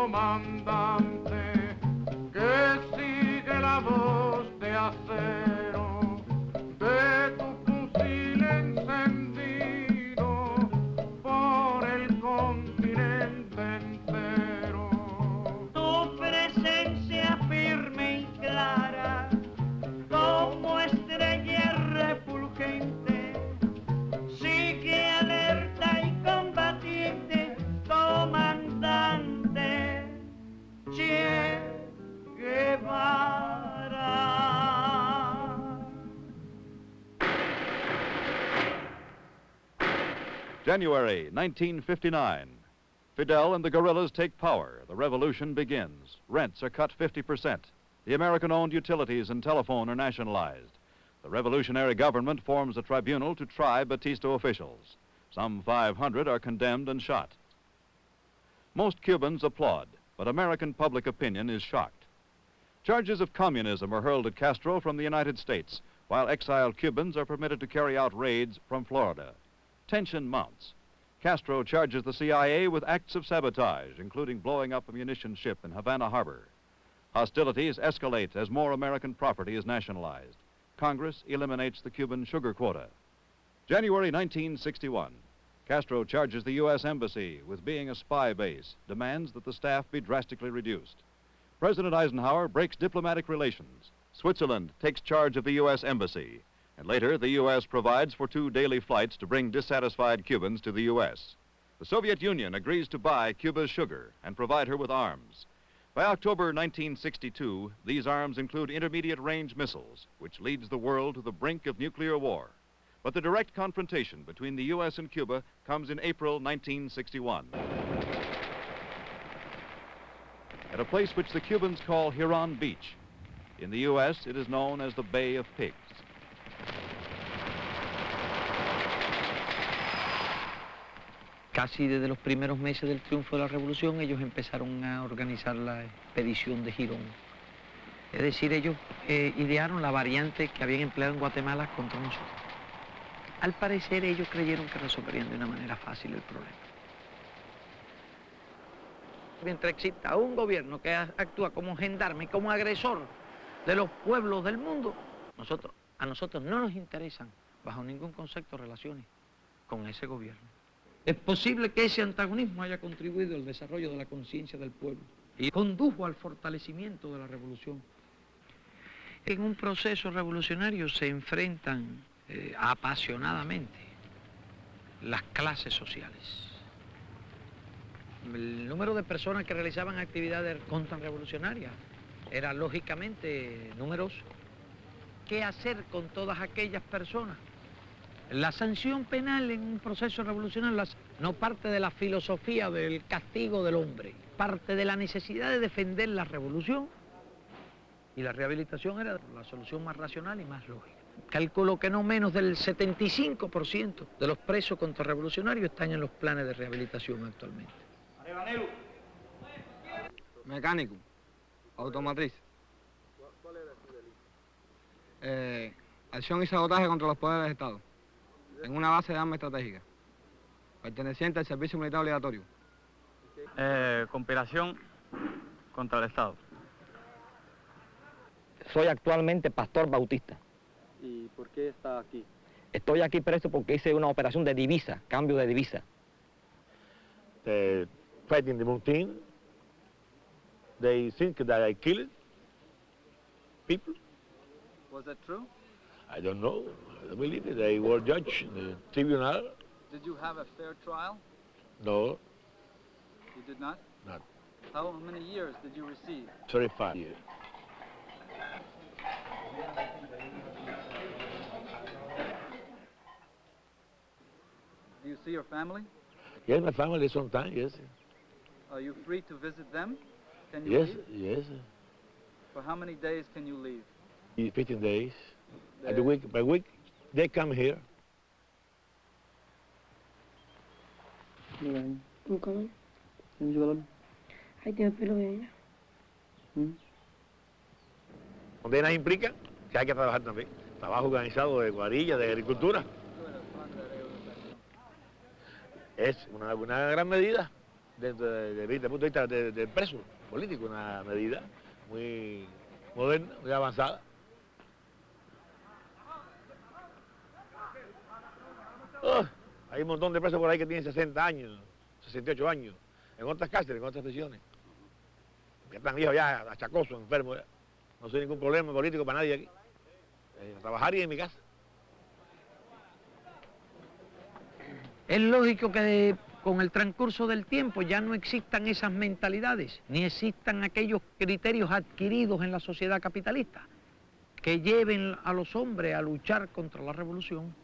comandante que sigue la voz de acero de tu fusil encendido por el continente entero. Tu presencia firme y clara como estrella refulgente sigue alerta y combatiente, comandante Che Guevara. January 1959. Fidel and the guerrillas take power. The revolution begins. Rents are cut 50%. The American-owned utilities and telephone are nationalized. The revolutionary government forms a tribunal to try Batista officials. Some 500 are condemned and shot. Most Cubans applaud. but American public opinion is shocked. Charges of communism are hurled at Castro from the United States, while exiled Cubans are permitted to carry out raids from Florida. Tension mounts. Castro charges the CIA with acts of sabotage, including blowing up a munitions ship in Havana Harbor. Hostilities escalate as more American property is nationalized. Congress eliminates the Cuban sugar quota. January 1961. Castro charges the U.S. Embassy with being a spy base, demands that the staff be drastically reduced. President Eisenhower breaks diplomatic relations. Switzerland takes charge of the U.S. Embassy, and later the U.S. provides for 2 daily flights to bring dissatisfied Cubans to the U.S. The Soviet Union agrees to buy Cuba's sugar and provide her with arms. By October 1962, these arms include intermediate-range missiles, which leads the world to the brink of nuclear war. But the direct confrontation between the U.S. and Cuba comes in April 1961. At a place which the Cubans call Huron Beach. In the U.S., it is known as the Bay of Pigs. Casi desde los primeros meses del triunfo de la revolución, ellos empezaron a organizar la expedición de Girón. Es decir, ellos idearon la variante que habían empleado en Guatemala contra nosotros. Al parecer, ellos creyeron que resolverían de una manera fácil el problema. Mientras exista un gobierno que actúa como gendarme y como agresor de los pueblos del mundo, a nosotros no nos interesan, bajo ningún concepto, relaciones con ese gobierno. Es posible que ese antagonismo haya contribuido al desarrollo de la conciencia del pueblo y condujo al fortalecimiento de la revolución. En un proceso revolucionario se enfrentan apasionadamente las clases sociales. El número de personas que realizaban actividades contrarrevolucionarias era lógicamente numeroso. ¿Qué hacer con todas aquellas personas? La sanción penal en un proceso revolucionario no parte de la filosofía del castigo del hombre, parte de la necesidad de defender la revolución, y la rehabilitación era la solución más racional y más lógica. Calculo que no menos del 75% de los presos contrarrevolucionarios están en los planes de rehabilitación actualmente. Mecánico, automotriz. ¿Cuál era su delito? Acción y sabotaje contra los poderes del Estado, en una base de armas estratégica, perteneciente al servicio militar obligatorio. Conspiración contra el Estado. Soy actualmente pastor bautista. ¿Y por qué está aquí? Estoy aquí preso porque hice una operación de divisa, cambio de divisa. Fighting the mountain, they think that I killed people. Was that true? I don't know. I believe it. They were judged in the tribunal. Did you have a fair trial? No, You did not? not. How many years did you receive? 35 years. Do you see your family? Yes, my family sometimes, yes. Are you free to visit them? Can you Yes, leave? yes. For how many days can you leave? 15 days. At the week, by week, they come here. Búscame. Ahí tiene el pelo de ella. Condenas implica que hay que trabajar también. Trabajo organizado de cuadrillas, de agricultura. Es una gran medida desde el punto de vista del preso político, una medida muy moderna, muy avanzada. Hay un montón de presos por ahí que tienen 60 años, 68 años, en otras cárceles, en otras prisiones. Que están viejos ya, achacosos, enfermos ya. No soy ningún problema político para nadie aquí. A trabajar y en mi casa. Es lógico que con el transcurso del tiempo ya no existan esas mentalidades, ni existan aquellos criterios adquiridos en la sociedad capitalista que lleven a los hombres a luchar contra la revolución.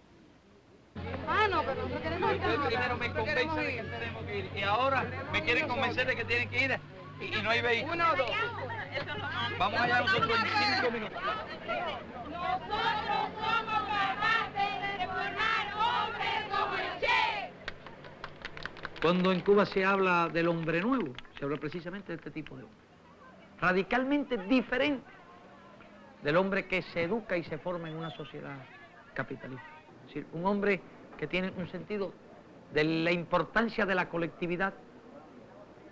Ah, no, pero nosotros queremos ir. Primero me convencen de que tenemos que ir y ahora me quieren convencer de que tienen que ir y no hay vehículo. Uno o dos. Vamos allá nosotros en 5 minutos. Nosotros somos capaces de formar hombres como el Che. Cuando en Cuba se habla del hombre nuevo, se habla precisamente de este tipo de hombre, radicalmente diferente del hombre que se educa y se forma en una sociedad capitalista. Es decir, un hombre que tiene un sentido de la importancia de la colectividad.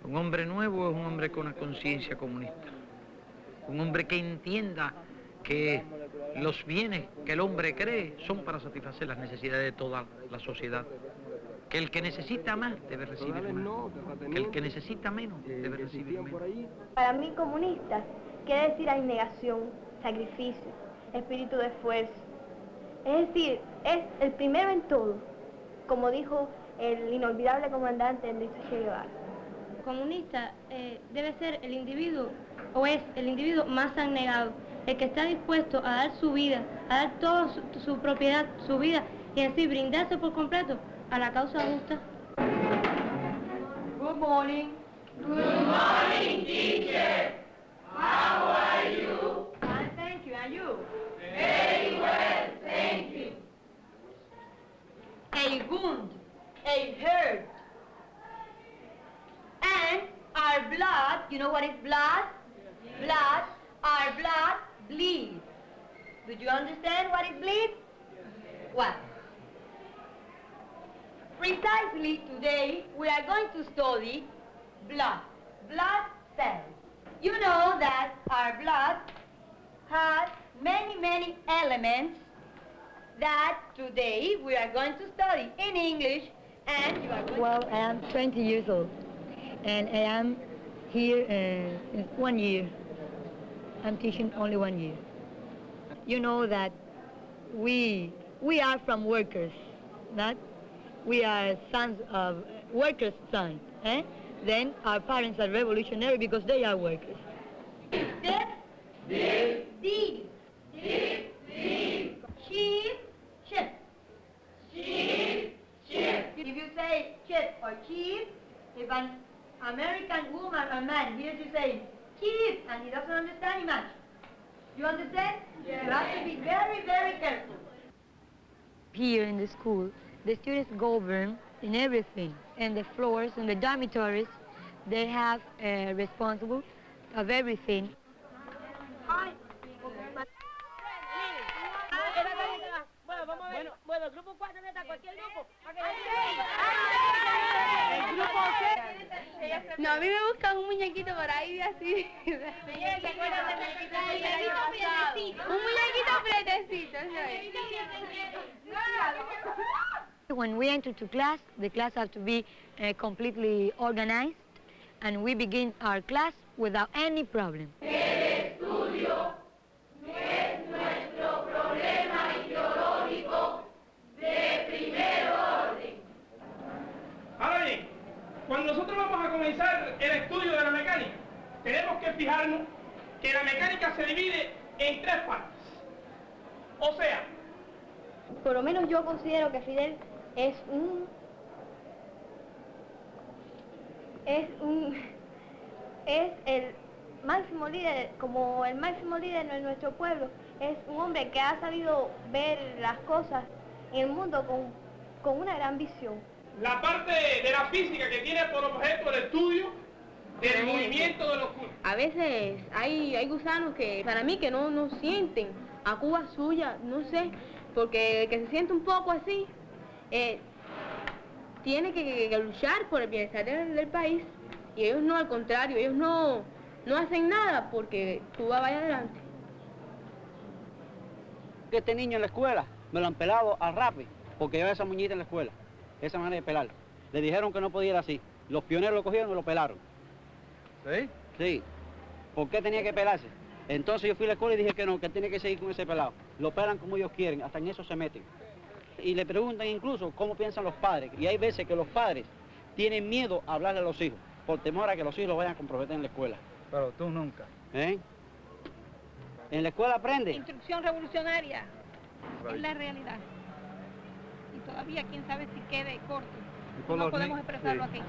Un hombre nuevo es un hombre con una conciencia comunista, un hombre que entienda que los bienes que el hombre cree son para satisfacer las necesidades de toda la sociedad, que el que necesita más debe recibir más, que el que necesita menos debe recibir menos. Para mí comunista quiere decir abnegación, sacrificio, espíritu de esfuerzo. Es decir, es el primero en todo, como dijo el inolvidable comandante Ernesto Che Guevara. Comunista debe ser el individuo, o es el individuo más abnegado, el que está dispuesto a dar su vida, a dar toda su propiedad, su vida, y así brindarse por completo a la causa justa. Good morning. Good morning, teacher. How are you? Fine, thank you. And you? Very well, thank you. A wound, a hurt. And our blood, you know what is blood? Blood, our blood bleeds. Do you understand what is bleed? What? Precisely today, we are going to study blood, blood cells. You know that our blood has many elements that today we are going to study in English, and you are going Well, I am 20 years old, and I am here in 1 year. I'm teaching only 1 year. You know that we are from workers, not we are sons of workers' sons. Then our parents are revolutionary because they are workers. Dip, dip, deep, dip, deep. Sheep, chip. Sheep, chip. If you say chip or cheap, if an American woman or man hears you say cheap and he doesn't understand much, you understand? Yeah. You have to be very careful. Here in the school, the students govern in everything. And the floors and the dormitories, they have responsible of everything. Bueno, el grupo 4 neta, cualquier grupo. El grupo C. No, a mí me buscan un muñequito por ahí de así. Un muñequito pretecito. When we enter to class, the class has to be completely organized, and we begin our class without any problem. El estudio es nuestro problema ideológico de primer orden. Ahora bien, cuando nosotros vamos a comenzar el estudio de la mecánica, tenemos que fijarnos que la mecánica se divide en 3 partes. O sea, por lo menos yo considero que Fidel es el máximo líder, como el máximo líder de nuestro pueblo. Es un hombre que ha sabido ver las cosas en el mundo con una gran visión. la parte de la física que tiene por objeto el estudio del movimiento de los cuerpos. A veces hay gusanos que para mí que no sienten a Cuba suya, no sé, porque el que se siente un poco así tiene que luchar por el bienestar del país, y ellos no, al contrario, ellos no hacen nada porque Cuba vaya adelante. Este niño en la escuela me lo han pelado al rape porque lleva esa muñita en la escuela, esa manera de pelar. Le dijeron que no podía ir así. Los pioneros lo cogieron y lo pelaron. ¿Sí? Sí. ¿Por qué tenía que pelarse? Entonces yo fui a la escuela y dije que no, que tiene que seguir con ese pelado. Lo pelan como ellos quieren, hasta en eso se meten. Y le preguntan incluso cómo piensan los padres. Y hay veces que los padres tienen miedo a hablarle a los hijos, por temor a que los hijos lo vayan a comprometer en la escuela. Pero tú nunca. ¿Eh? En la escuela aprende. Instrucción revolucionaria es la realidad. Y todavía quién sabe si quede corto. No podemos expresarlo aquí.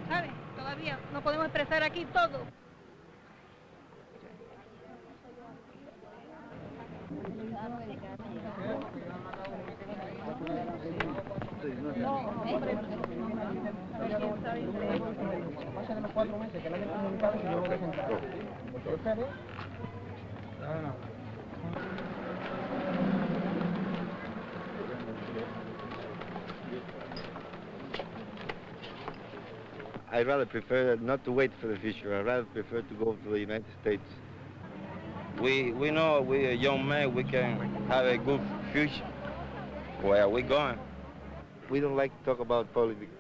¿Sabes? Todavía no podemos expresar aquí todo. Pasan los 4 meses que la han comunicado y yo lo dejo entrar. I rather prefer not to wait for the future. I rather prefer to go to the United States. We know we are young men, we can have a good future. Where we going? We don't like to talk about politics.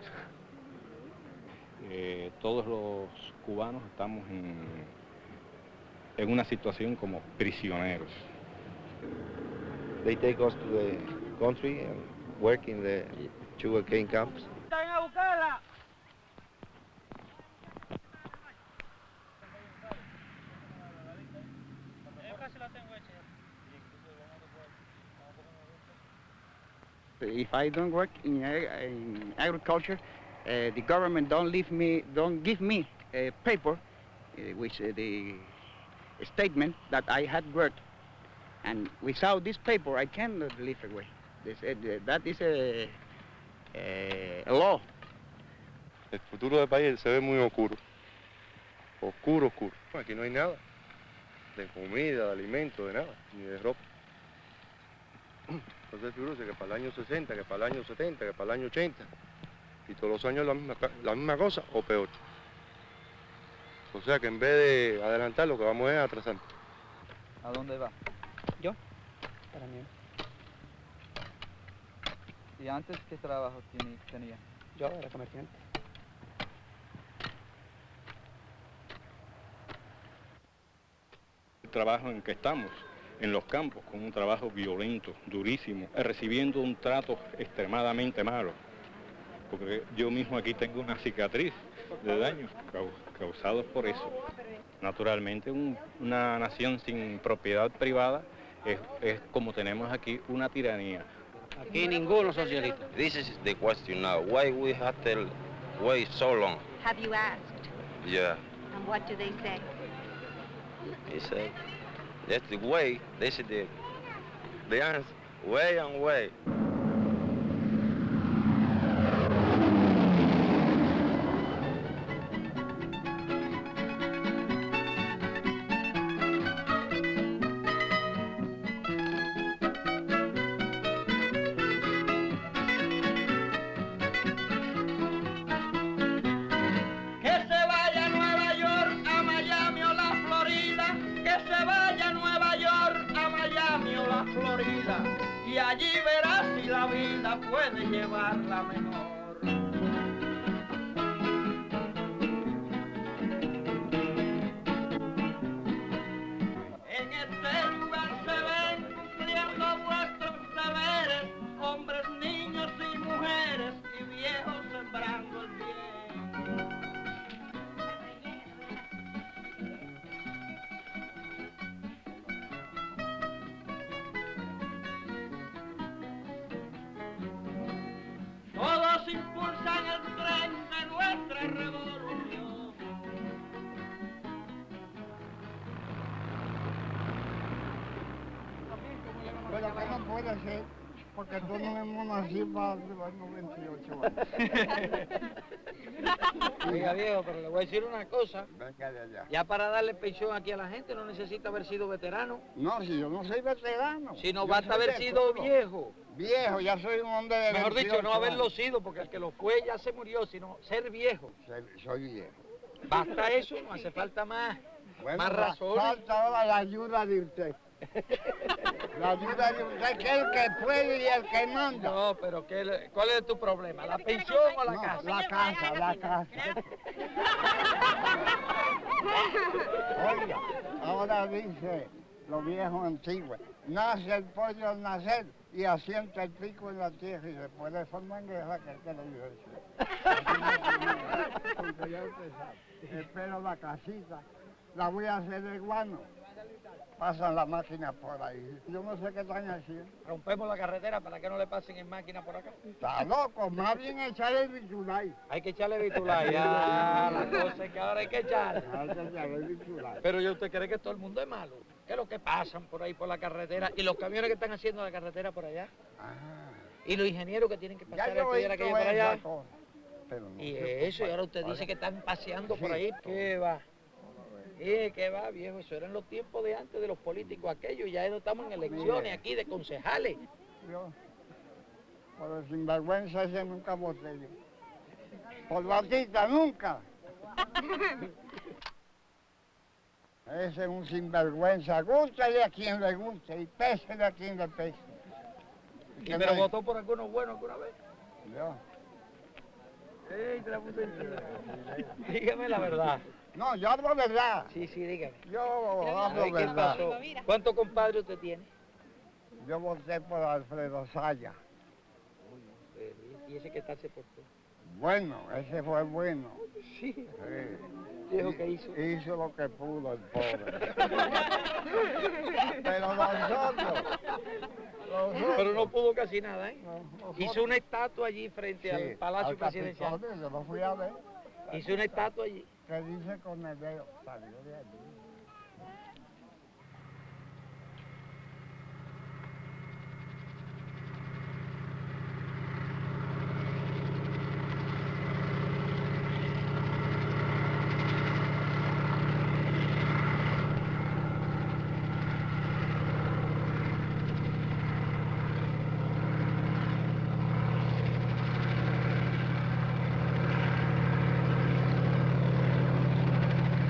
Todos los cubanos estamos en una situación como prisioneros. They take us to the country and work in the sugarcane camps. ¡Ven a buscarla! If I don't work in agriculture, the government don't give me a paper, which the statement that I had worked, and without this paper I cannot live away. That is a law. El futuro del país se ve muy oscuro. Oscuro, oscuro. Aquí no hay nada. De comida, de alimento, de nada. Ni de ropa. Entonces figúrese que para el año 60, que para el año 70, que para el año 80. Y todos los años la misma cosa o peor. O sea que en vez de adelantar lo que vamos es a atrasar. ¿A dónde va? Yo, para mí. ¿Y antes qué trabajo tenía? Yo era comerciante. El trabajo en que estamos, en los campos, con un trabajo violento, durísimo, recibiendo un trato extremadamente malo. Porque yo mismo aquí tengo una cicatriz de daños causados por eso. Naturalmente, una nación sin propiedad privada es como tenemos aquí una tiranía. Aquí ninguno socialista. This is the question now. Why we have to wait so long? Have you asked? Yeah. And what do they say? He said, that's the way. This is the answer. Way and way. Y allí verás si la vida puede llevarla mejor. En este lugar se ven cumpliendo vuestros deberes, hombres, niños y mujeres, y viejos sembrando el bien. Todos impulsan el tren de nuestra revolución. Pero que no puede ser, porque tú no hemos nacido para los 98 años. Oiga, viejo, pero le voy a decir una cosa. Venga de allá. Ya para darle pensión aquí a la gente no necesita haber sido veterano. No, si yo no soy veterano. Sino Yo basta soy haber de sido todo. viejo. Viejo, ya soy un hombre de Mejor dicho, no 28 haberlo años. sido, porque el que lo fue ya se murió, sino ser viejo. Soy viejo. Basta eso, no hace falta más. Bueno, más razones. falta ahora la ayuda de usted. La ayuda de usted, que es el que puede y el que manda. No, pero ¿cuál es tu problema? ¿La pensión o la casa? La casa, la casa. Oiga, ahora dice los viejos antiguos, nace el pollo al nacer y asienta el pico en la tierra y después de formar guerra que es que lo dice. Porque ya usted sabe, espero la casita, la voy a hacer de guano. Pasan las máquinas por ahí. Yo no sé qué están haciendo. Rompemos la carretera para que no le pasen en máquina por acá. Está loco, más bien echarle el bitulay. Hay que echarle bitulay. Ya, la cosa es que ahora hay que echarle. Hay que echarle bitulay. Pero ¿y usted cree que todo el mundo es malo? ¿Qué es lo que pasan por ahí por la carretera? Y los camiones que están haciendo la carretera por allá. Y los ingenieros que tienen que pasar a estudiar aquello por allá. Y eso, y ahora usted dice que están paseando por ahí. ¿Qué va? ¿Qué va, viejo? Eso eran los tiempos de antes de los políticos aquellos. Ya no estamos en elecciones aquí de concejales. Yo, por el sinvergüenza ese nunca voté yo. Por Batista nunca. Ese es un sinvergüenza. Gústale a quien le guste y pésele a quien le pese. ¿Pero votó por algunos buenos alguna vez? Yo. Dígame la verdad. No, yo hablo verdad. Sí, dígame. Yo hablo verdad. ¿Cuántos compadres usted tiene? Yo voté por Alfredo Saya. ¿Y ese qué tal se portó? Bueno, ese fue bueno. Sí. ¿Dijo qué hizo? Hizo lo que pudo el pobre. Pero nosotros... Pero no pudo casi nada, ¿eh? Hizo una estatua allí frente al Palacio Presidencial. Capitolio, yo lo fui a ver. Hizo una estatua allí. Que dice con el dedo, salió de allí.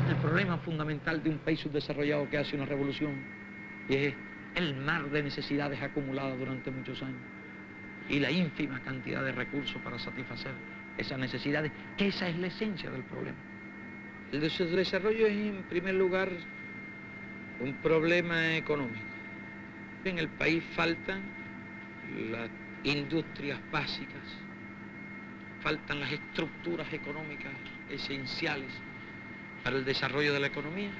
El problema fundamental de un país subdesarrollado que hace una revolución es el mar de necesidades acumuladas durante muchos años y la ínfima cantidad de recursos para satisfacer esas necesidades, que esa es la esencia del problema. El desarrollo es, en primer lugar, un problema económico. En el país faltan las industrias básicas, faltan las estructuras económicas esenciales para el desarrollo de la economía,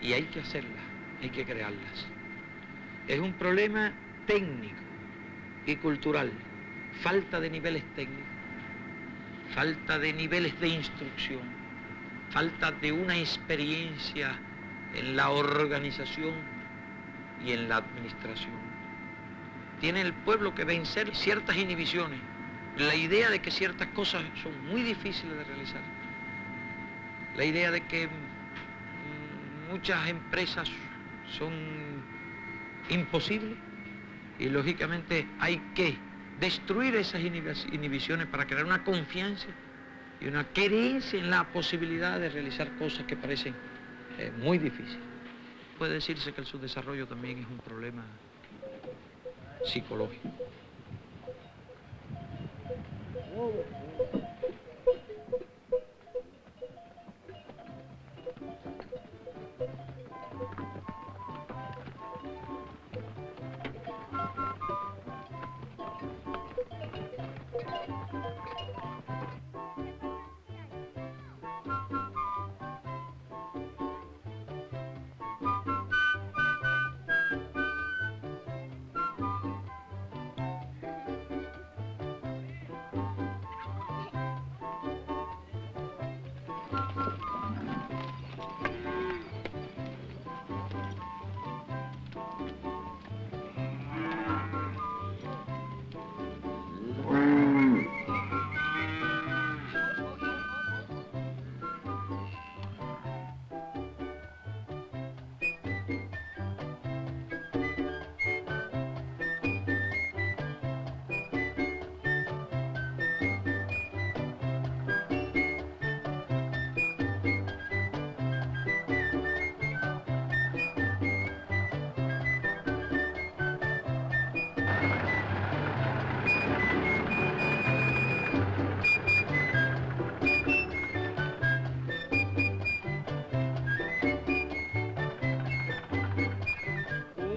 y hay que hacerlas, hay que crearlas. Es un problema técnico y cultural, falta de niveles técnicos, falta de niveles de instrucción, falta de una experiencia en la organización y en la administración. Tiene el pueblo que vencer ciertas inhibiciones, la idea de que ciertas cosas son muy difíciles de realizar, la idea de que muchas empresas son imposibles, y lógicamente hay que destruir esas inhibiciones para crear una confianza y una creencia en la posibilidad de realizar cosas que parecen muy difíciles. Puede decirse que el subdesarrollo también es un problema psicológico.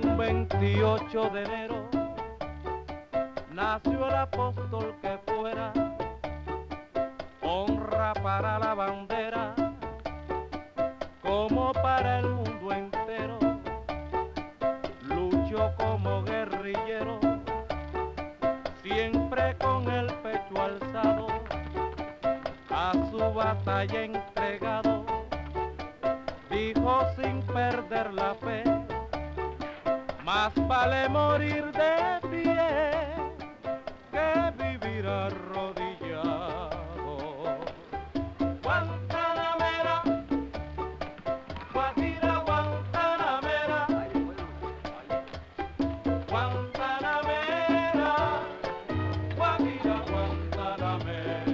Un 28 de enero nació el apóstol que fuera honra para la bandera como para el mundo entero. Luchó como guerrillero, siempre con el pecho alzado, a su batalla entregado, dijo sin perder la fe: más vale morir de pie que vivir arrodillado. Guantanamera, Guajira, Guantanamera, Guantanamera, Guajira, Guantanamera.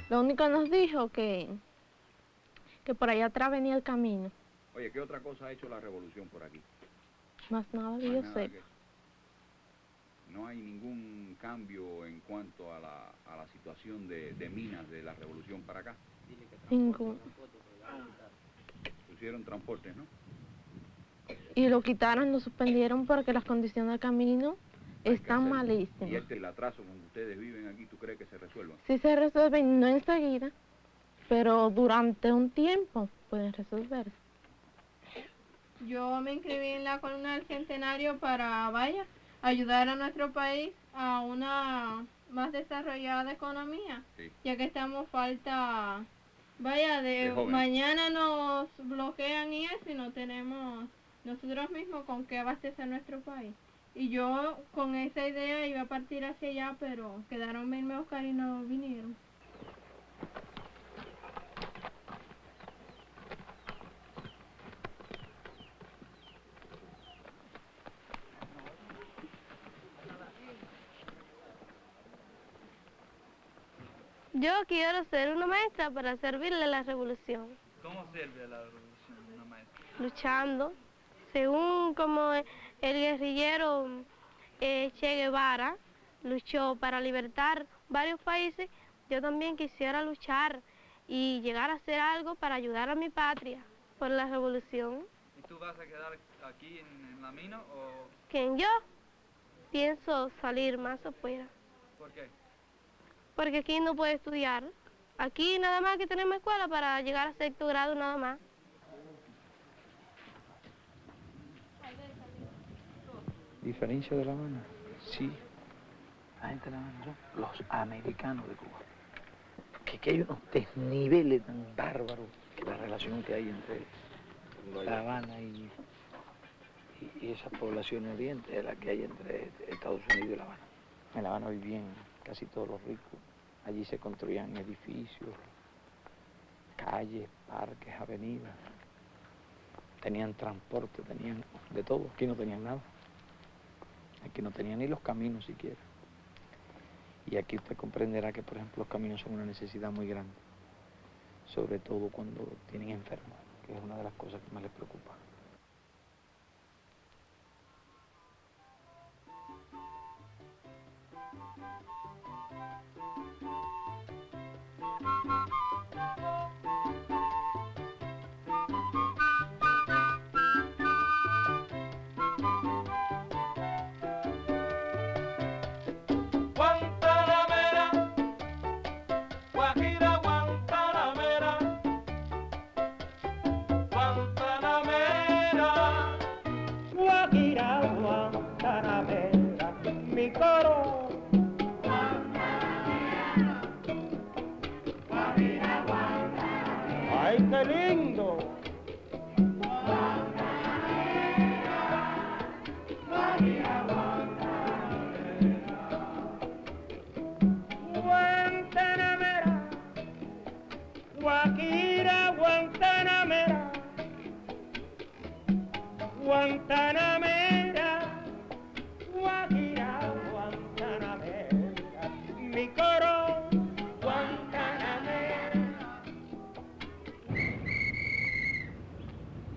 Lo único nos dijo que por allá atrás venía el camino. Oye, ¿qué otra cosa ha hecho la revolución por aquí? Más nada que No hay yo nada sepa. No hay ningún cambio en cuanto a la situación de minas de la revolución para acá. Ninguno. Pusieron transportes, ¿no? Y lo quitaron, lo suspendieron porque las condiciones del camino están Y malísimas. el atraso donde ustedes viven aquí, ¿tú crees que se resuelva? Sí se resuelven, no enseguida, pero durante un tiempo pueden resolverse. Yo me inscribí en la columna del Centenario para, ayudar a nuestro país a una más desarrollada economía, ya que estamos falta, de jóvenes. mañana nos bloquean y eso, y no tenemos nosotros mismos con qué abastecer nuestro país. Y yo con esa idea iba a partir hacia allá, pero quedaron en Oscar y no vinieron. Yo quiero ser una maestra para servirle a la revolución, ¿Cómo sirve a la revolución una maestra? luchando, según como el guerrillero Che Guevara luchó para libertar varios países. Yo también quisiera luchar y llegar a hacer algo para ayudar a mi patria por la revolución. ¿Y tú vas a quedar aquí en la mina o ¿Quién? Yo pienso salir más afuera, por qué? porque aquí no puedo estudiar. Aquí nada más que tenemos escuela para llegar a sexto grado nada más. ¿Diferencia de La Habana? Sí. La gente de La Habana son los americanos de Cuba. Porque que hay unos desniveles tan bárbaros que la relación que hay entre La Habana y esa población oriente es la que hay entre Estados Unidos y La Habana. En La Habana vivían casi todos los ricos. Allí se construían edificios, calles, parques, avenidas. Tenían transporte, tenían de todo. Aquí no tenían nada. Aquí no tenían ni los caminos siquiera. Y aquí usted comprenderá que, por ejemplo, los caminos son una necesidad muy grande. Sobre todo cuando tienen enfermos, que es una de las cosas que más les preocupa. Guantanamera, Guajira, Guantanamera, Guantanamera, Guajira, Guantanamera, mi coro. Guajira, Guantanamera. ¡Ay, qué lindo! Guantanamera, Guajira, Guantanamera, Guantanamera, Guajira, Guantanamera, mi coro, Guantanamera.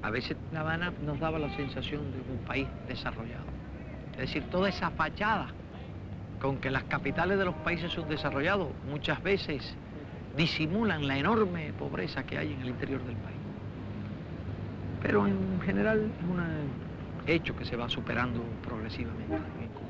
A veces La Habana nos daba la sensación de un país desarrollado. Es decir, toda esa fachada con que las capitales de los países subdesarrollados muchas veces disimulan la enorme pobreza que hay en el interior del país. Pero en general es un hecho que se va superando progresivamente en Cuba.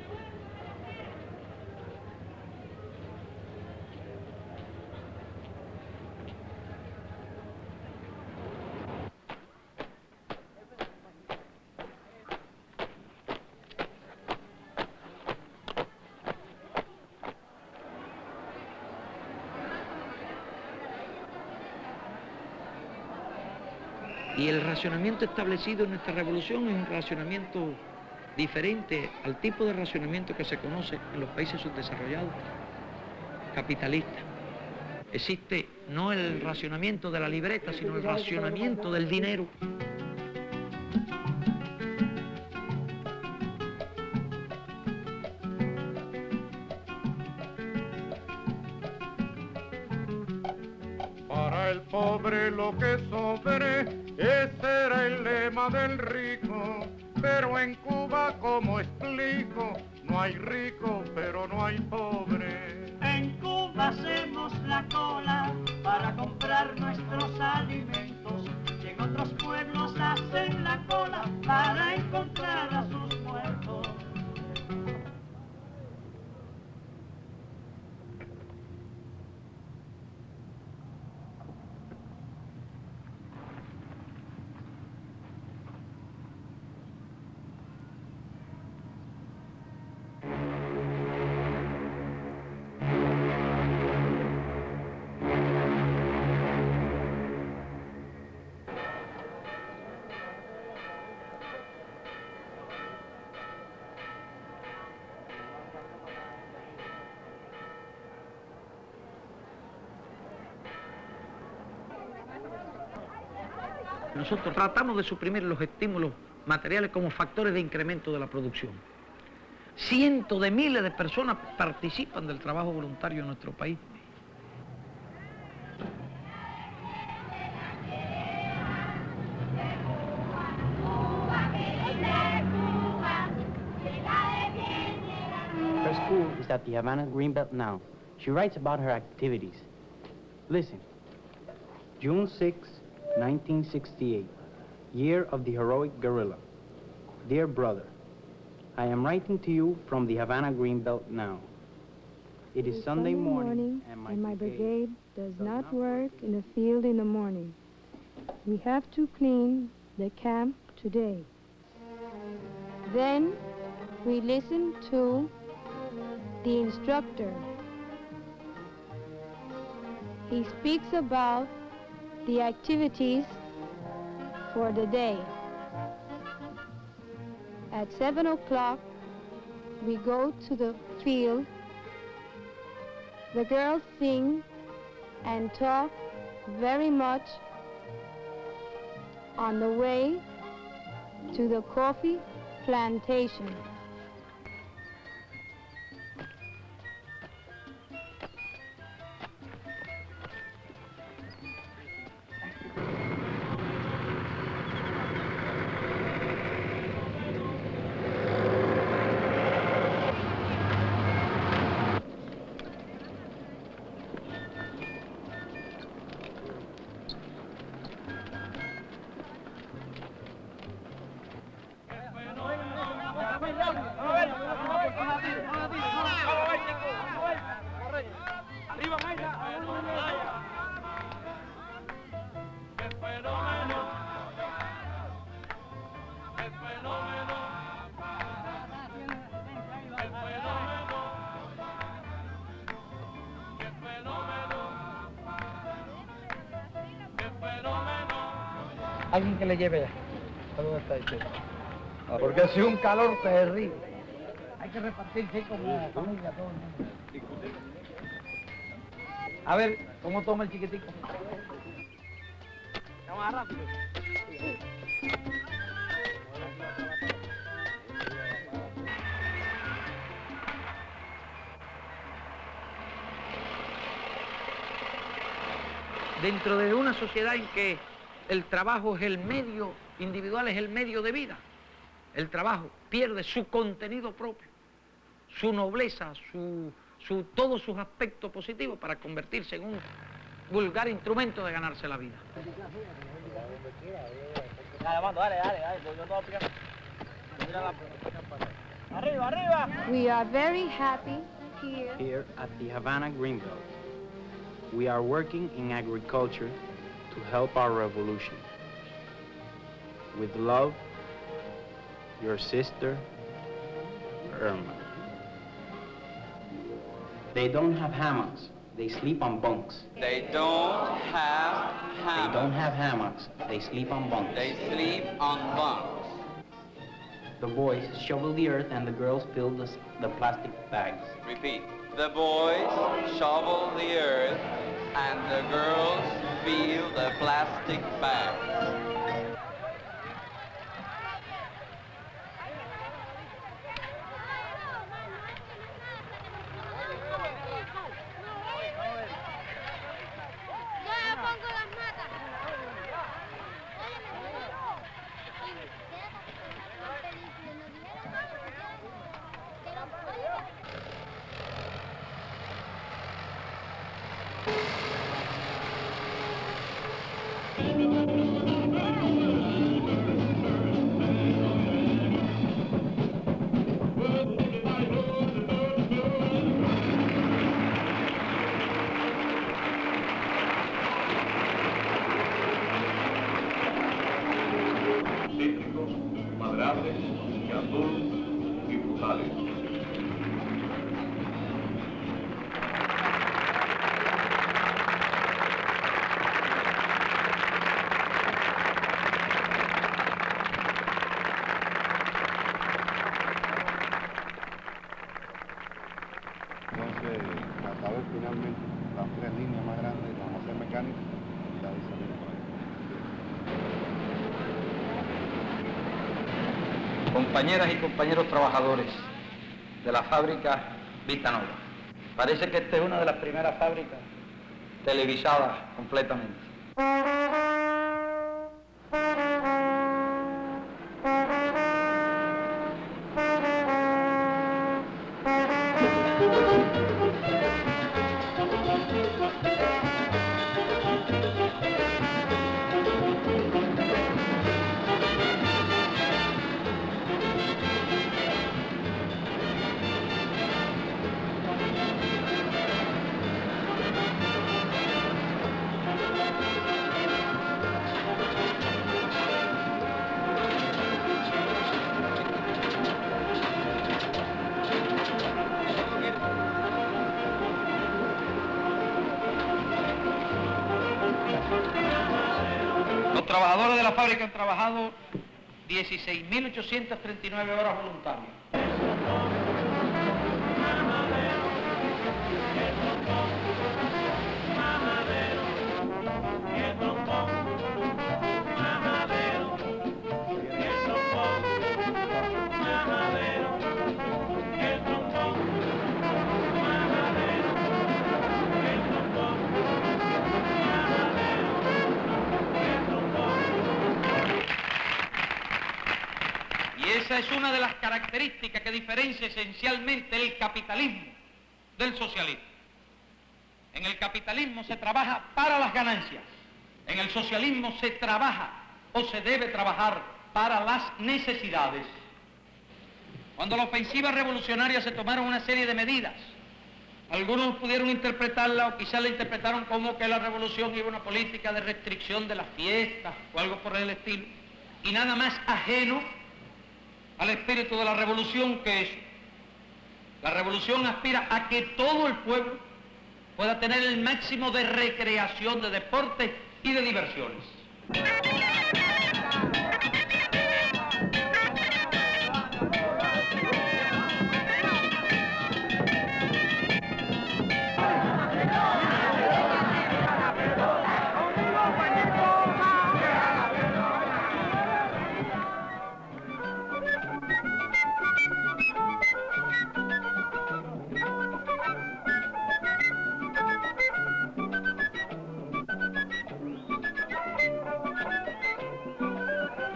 Y el racionamiento establecido en nuestra revolución es un racionamiento diferente al tipo de racionamiento que se conoce en los países subdesarrollados, capitalistas. Existe no el racionamiento de la libreta, sino el racionamiento del dinero. Para el pobre lo que sobre, ese era el lema del rico. Pero en Cuba, como explico, no hay rico, pero no hay pobre. En Cuba hacemos la cola para comprar nuestros alimentos. Y en otros pueblos hacen la cola para encontrar a sus muertos. Nosotros tratamos de suprimir los estímulos materiales como factores de incremento de la producción. Cientos de miles de personas participan del trabajo voluntario en nuestro país. Her school is at the Havana Greenbelt now. She writes about her activities. Listen. June 6, 1968, year of the heroic guerrilla. Dear brother, I am writing to you from the Havana Greenbelt now. It is Sunday morning and my brigade does not work in the field in the morning. We have to clean the camp today. Then we listen to the instructor. He speaks about the activities for the day. At 7 o'clock, we go to the field. The girls sing and talk very much on the way to the coffee plantation. Alguien que le lleve ya. ¿Dónde está este? Porque ha sido un calor terrible. Hay que repartirse como familia todo el mundo. A ver, ¿cómo toma el chiquitico? Vamos más rápido. Dentro de una sociedad en que el trabajo es el medio, individual es el medio de vida, el trabajo pierde su contenido propio, su nobleza, todos sus aspectos positivos para convertirse en un vulgar instrumento de ganarse la vida. Arriba, arriba. We are very happy Here at the Havana Greenbelt, we are working in agriculture to help our revolution. With love, your sister, Irma. They don't have hammocks, They sleep on bunks. They don't have hammocks. They don't have hammocks. They sleep on bunks. They sleep on bunks. The boys shovel the earth and the girls fill the plastic bags. Repeat. The boys shovel the earth and the girls fill the plastic bags. Cítricos, madraces, gandul y frutales. Entonces, acabé finalmente las 3 líneas más grandes, la vamos a hacer mecánica y la diseñé por ahí. Compañeras y compañeros trabajadores de la fábrica Vitanova. Parece que esta es una de las primeras fábricas televisadas completamente. Los trabajadores de la fábrica han trabajado 16.839 horas voluntarias. Esa es una de las características que diferencia esencialmente el capitalismo del socialismo. En el capitalismo se trabaja para las ganancias. En el socialismo se trabaja o se debe trabajar para las necesidades. Cuando la ofensiva revolucionaria se tomaron una serie de medidas, algunos pudieron interpretarla o quizás la interpretaron como que la revolución iba a una política de restricción de las fiestas o algo por el estilo, y nada más ajeno al espíritu de la revolución que es. La revolución aspira a que todo el pueblo pueda tener el máximo de recreación, de deporte y de diversiones.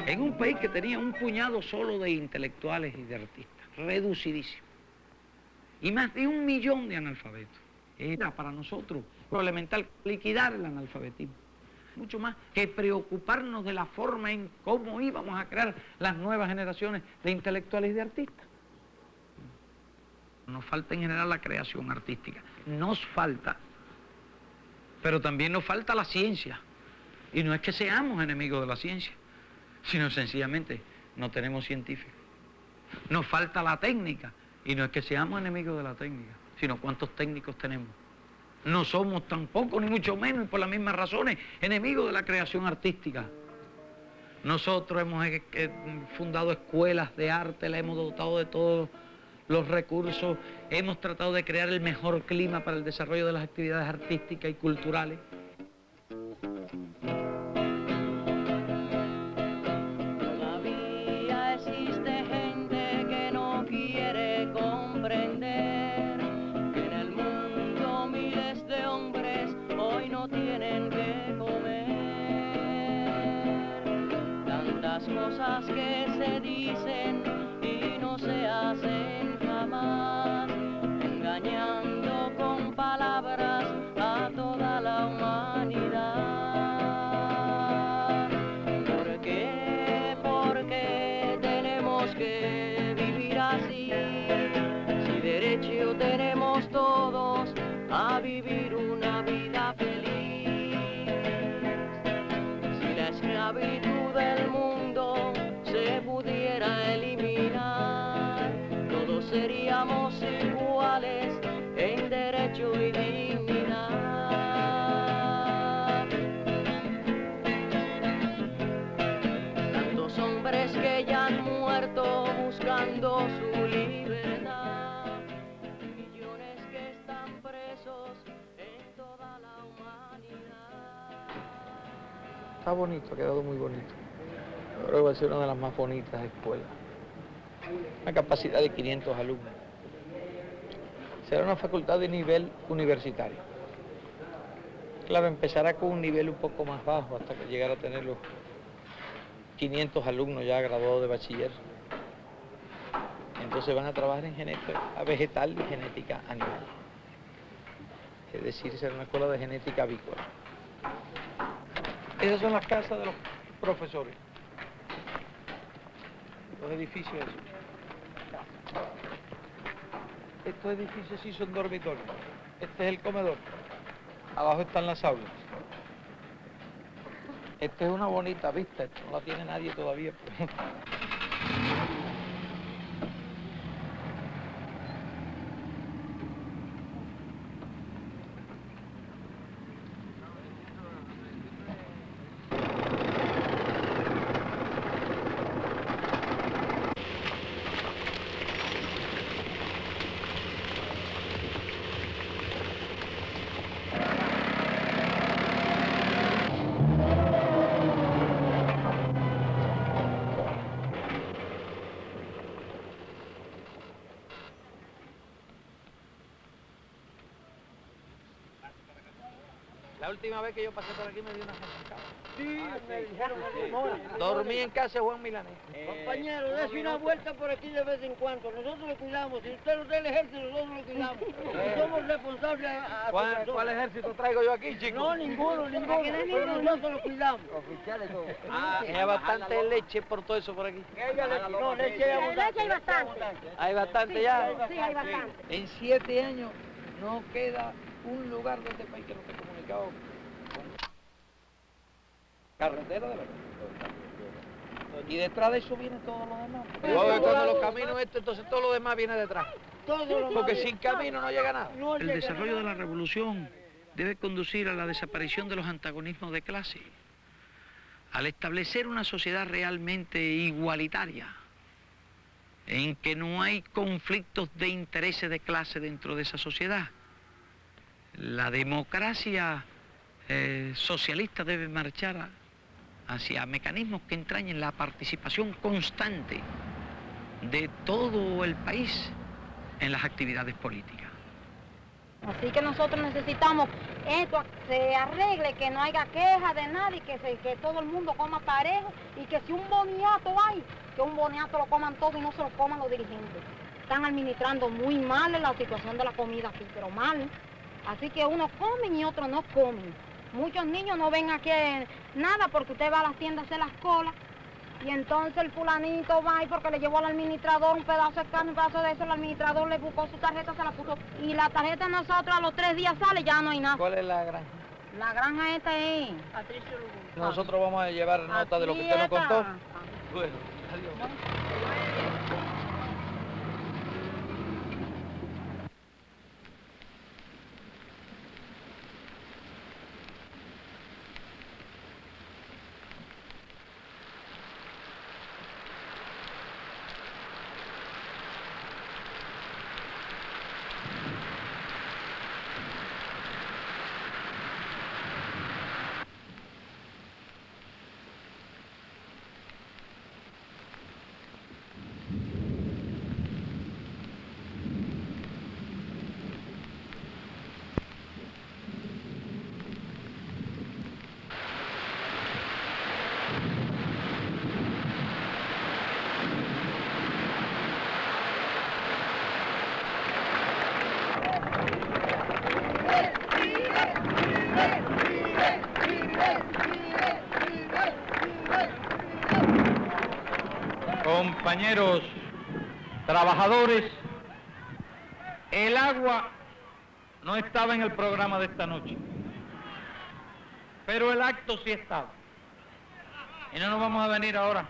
En un país que tenía un puñado solo de intelectuales y de artistas, reducidísimo, y más de 1 millón de analfabetos, era para nosotros lo elemental liquidar el analfabetismo, mucho más que preocuparnos de la forma en cómo íbamos a crear las nuevas generaciones de intelectuales y de artistas. Nos falta en general la creación artística, nos falta, pero también nos falta la ciencia, y no es que seamos enemigos de la ciencia, sino sencillamente no tenemos científicos. Nos falta la técnica, y no es que seamos enemigos de la técnica, sino cuántos técnicos tenemos. No somos tampoco, ni mucho menos, y por las mismas razones, enemigos de la creación artística. Nosotros hemos fundado escuelas de arte, las hemos dotado de todos los recursos, hemos tratado de crear el mejor clima para el desarrollo de las actividades artísticas y culturales. Todavía existe gente que no quiere comprender que en el mundo miles de hombres hoy no tienen que comer. Tantas cosas que se dicen y no se hacen jamás, engañando con palabras a toda la humanidad. ¿Por qué? Porque tenemos que vivir así, si derecho tenemos todos a vivir una vida feliz. Si la esclavitud del mundo se pudiera eliminar, todos seríamos iguales en derecho y dignidad. Tantos hombres que ya han muerto buscando su libertad, millones que están presos en toda la humanidad. Está bonito, ha quedado muy bonito. Yo creo que va a ser una de las más bonitas escuelas. Una capacidad de 500 alumnos. Será una facultad de nivel universitario. Claro, empezará con un nivel un poco más bajo hasta que llegara a tener los 500 alumnos ya graduados de bachiller. Entonces van a trabajar en genética vegetal y genética animal. Es decir, será una escuela de genética avícola. Esas son las casas de los profesores. Los edificios esos. Estos edificios sí son dormitorios. Este es el comedor. Abajo están las aulas. Esta es una bonita vista, esto no la tiene nadie todavía. La última vez que yo pasé por aquí me dio una gente. Sí, me dijeron que Dormí en casa de Juan Milanés. Compañero, dése una vuelta por aquí de vez en cuando. Nosotros lo cuidamos. Si usted no del ejército, nosotros lo cuidamos. Somos responsables a ¿Cuál ejército traigo yo aquí, chico? No, ninguno. Nosotros lo cuidamos. Oficiales todos. Hay bastante leche por todo eso por aquí. No, leche hay bastante. Hay bastante ya. Sí, hay bastante. En 7 años no queda un lugar de este país que no esté comunicado con carretera de verdad. Y detrás de eso viene todo lo demás. Cuando los caminos entonces todo lo demás viene detrás. Porque sin camino no llega nada. El desarrollo de la revolución debe conducir a la desaparición de los antagonismos de clase, al establecer una sociedad realmente igualitaria, en que no hay conflictos de intereses de clase dentro de esa sociedad. La democracia socialista debe marchar hacia mecanismos que entrañen la participación constante de todo el país en las actividades políticas. Así que nosotros necesitamos esto, se arregle, que no haya queja de nadie, que todo el mundo coma parejo y que si un boniato hay, que un boniato lo coman todos y no se lo coman los dirigentes. Están administrando muy mal la situación de la comida aquí, pero mal. Así que unos comen y otros no comen. Muchos niños no ven aquí nada porque usted va a las tiendas a hacer las colas y entonces el fulanito va y porque le llevó al administrador un pedazo de carne, un pedazo de eso, el administrador le buscó su tarjeta, se la puso y la tarjeta de nosotros a los 3 días sale, ya no hay nada. ¿Cuál es la granja? La granja esta es... Nosotros vamos a llevar nota de lo que usted nos contó. Bueno, adiós. Compañeros trabajadores, el agua no estaba en el programa de esta noche, pero el acto sí estaba. Y no nos vamos a venir ahora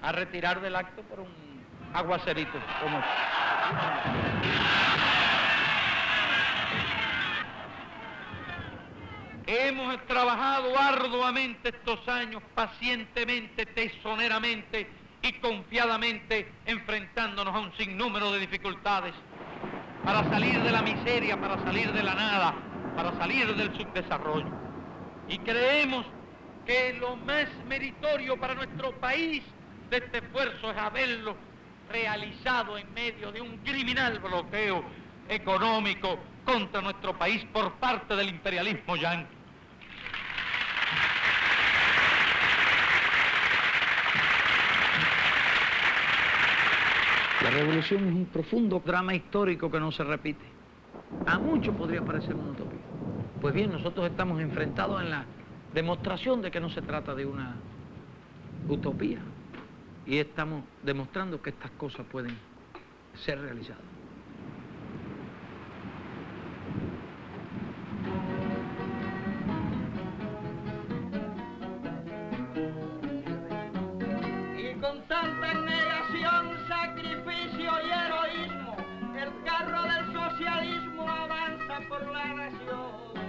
a retirar del acto por un aguacerito como este. Hemos trabajado arduamente estos años, pacientemente, tesoneramente y confiadamente, enfrentándonos a un sinnúmero de dificultades para salir de la miseria, para salir de la nada, para salir del subdesarrollo. Y creemos que lo más meritorio para nuestro país de este esfuerzo es haberlo realizado en medio de un criminal bloqueo económico contra nuestro país por parte del imperialismo yanqui. La revolución es un profundo drama histórico que no se repite. A muchos podría parecer una utopía. Pues bien, nosotros estamos enfrentados en la demostración de que no se trata de una utopía. Y estamos demostrando que estas cosas pueden ser realizadas. Y con tanta negación, sacrificio y heroísmo, el carro del socialismo avanza por la nación.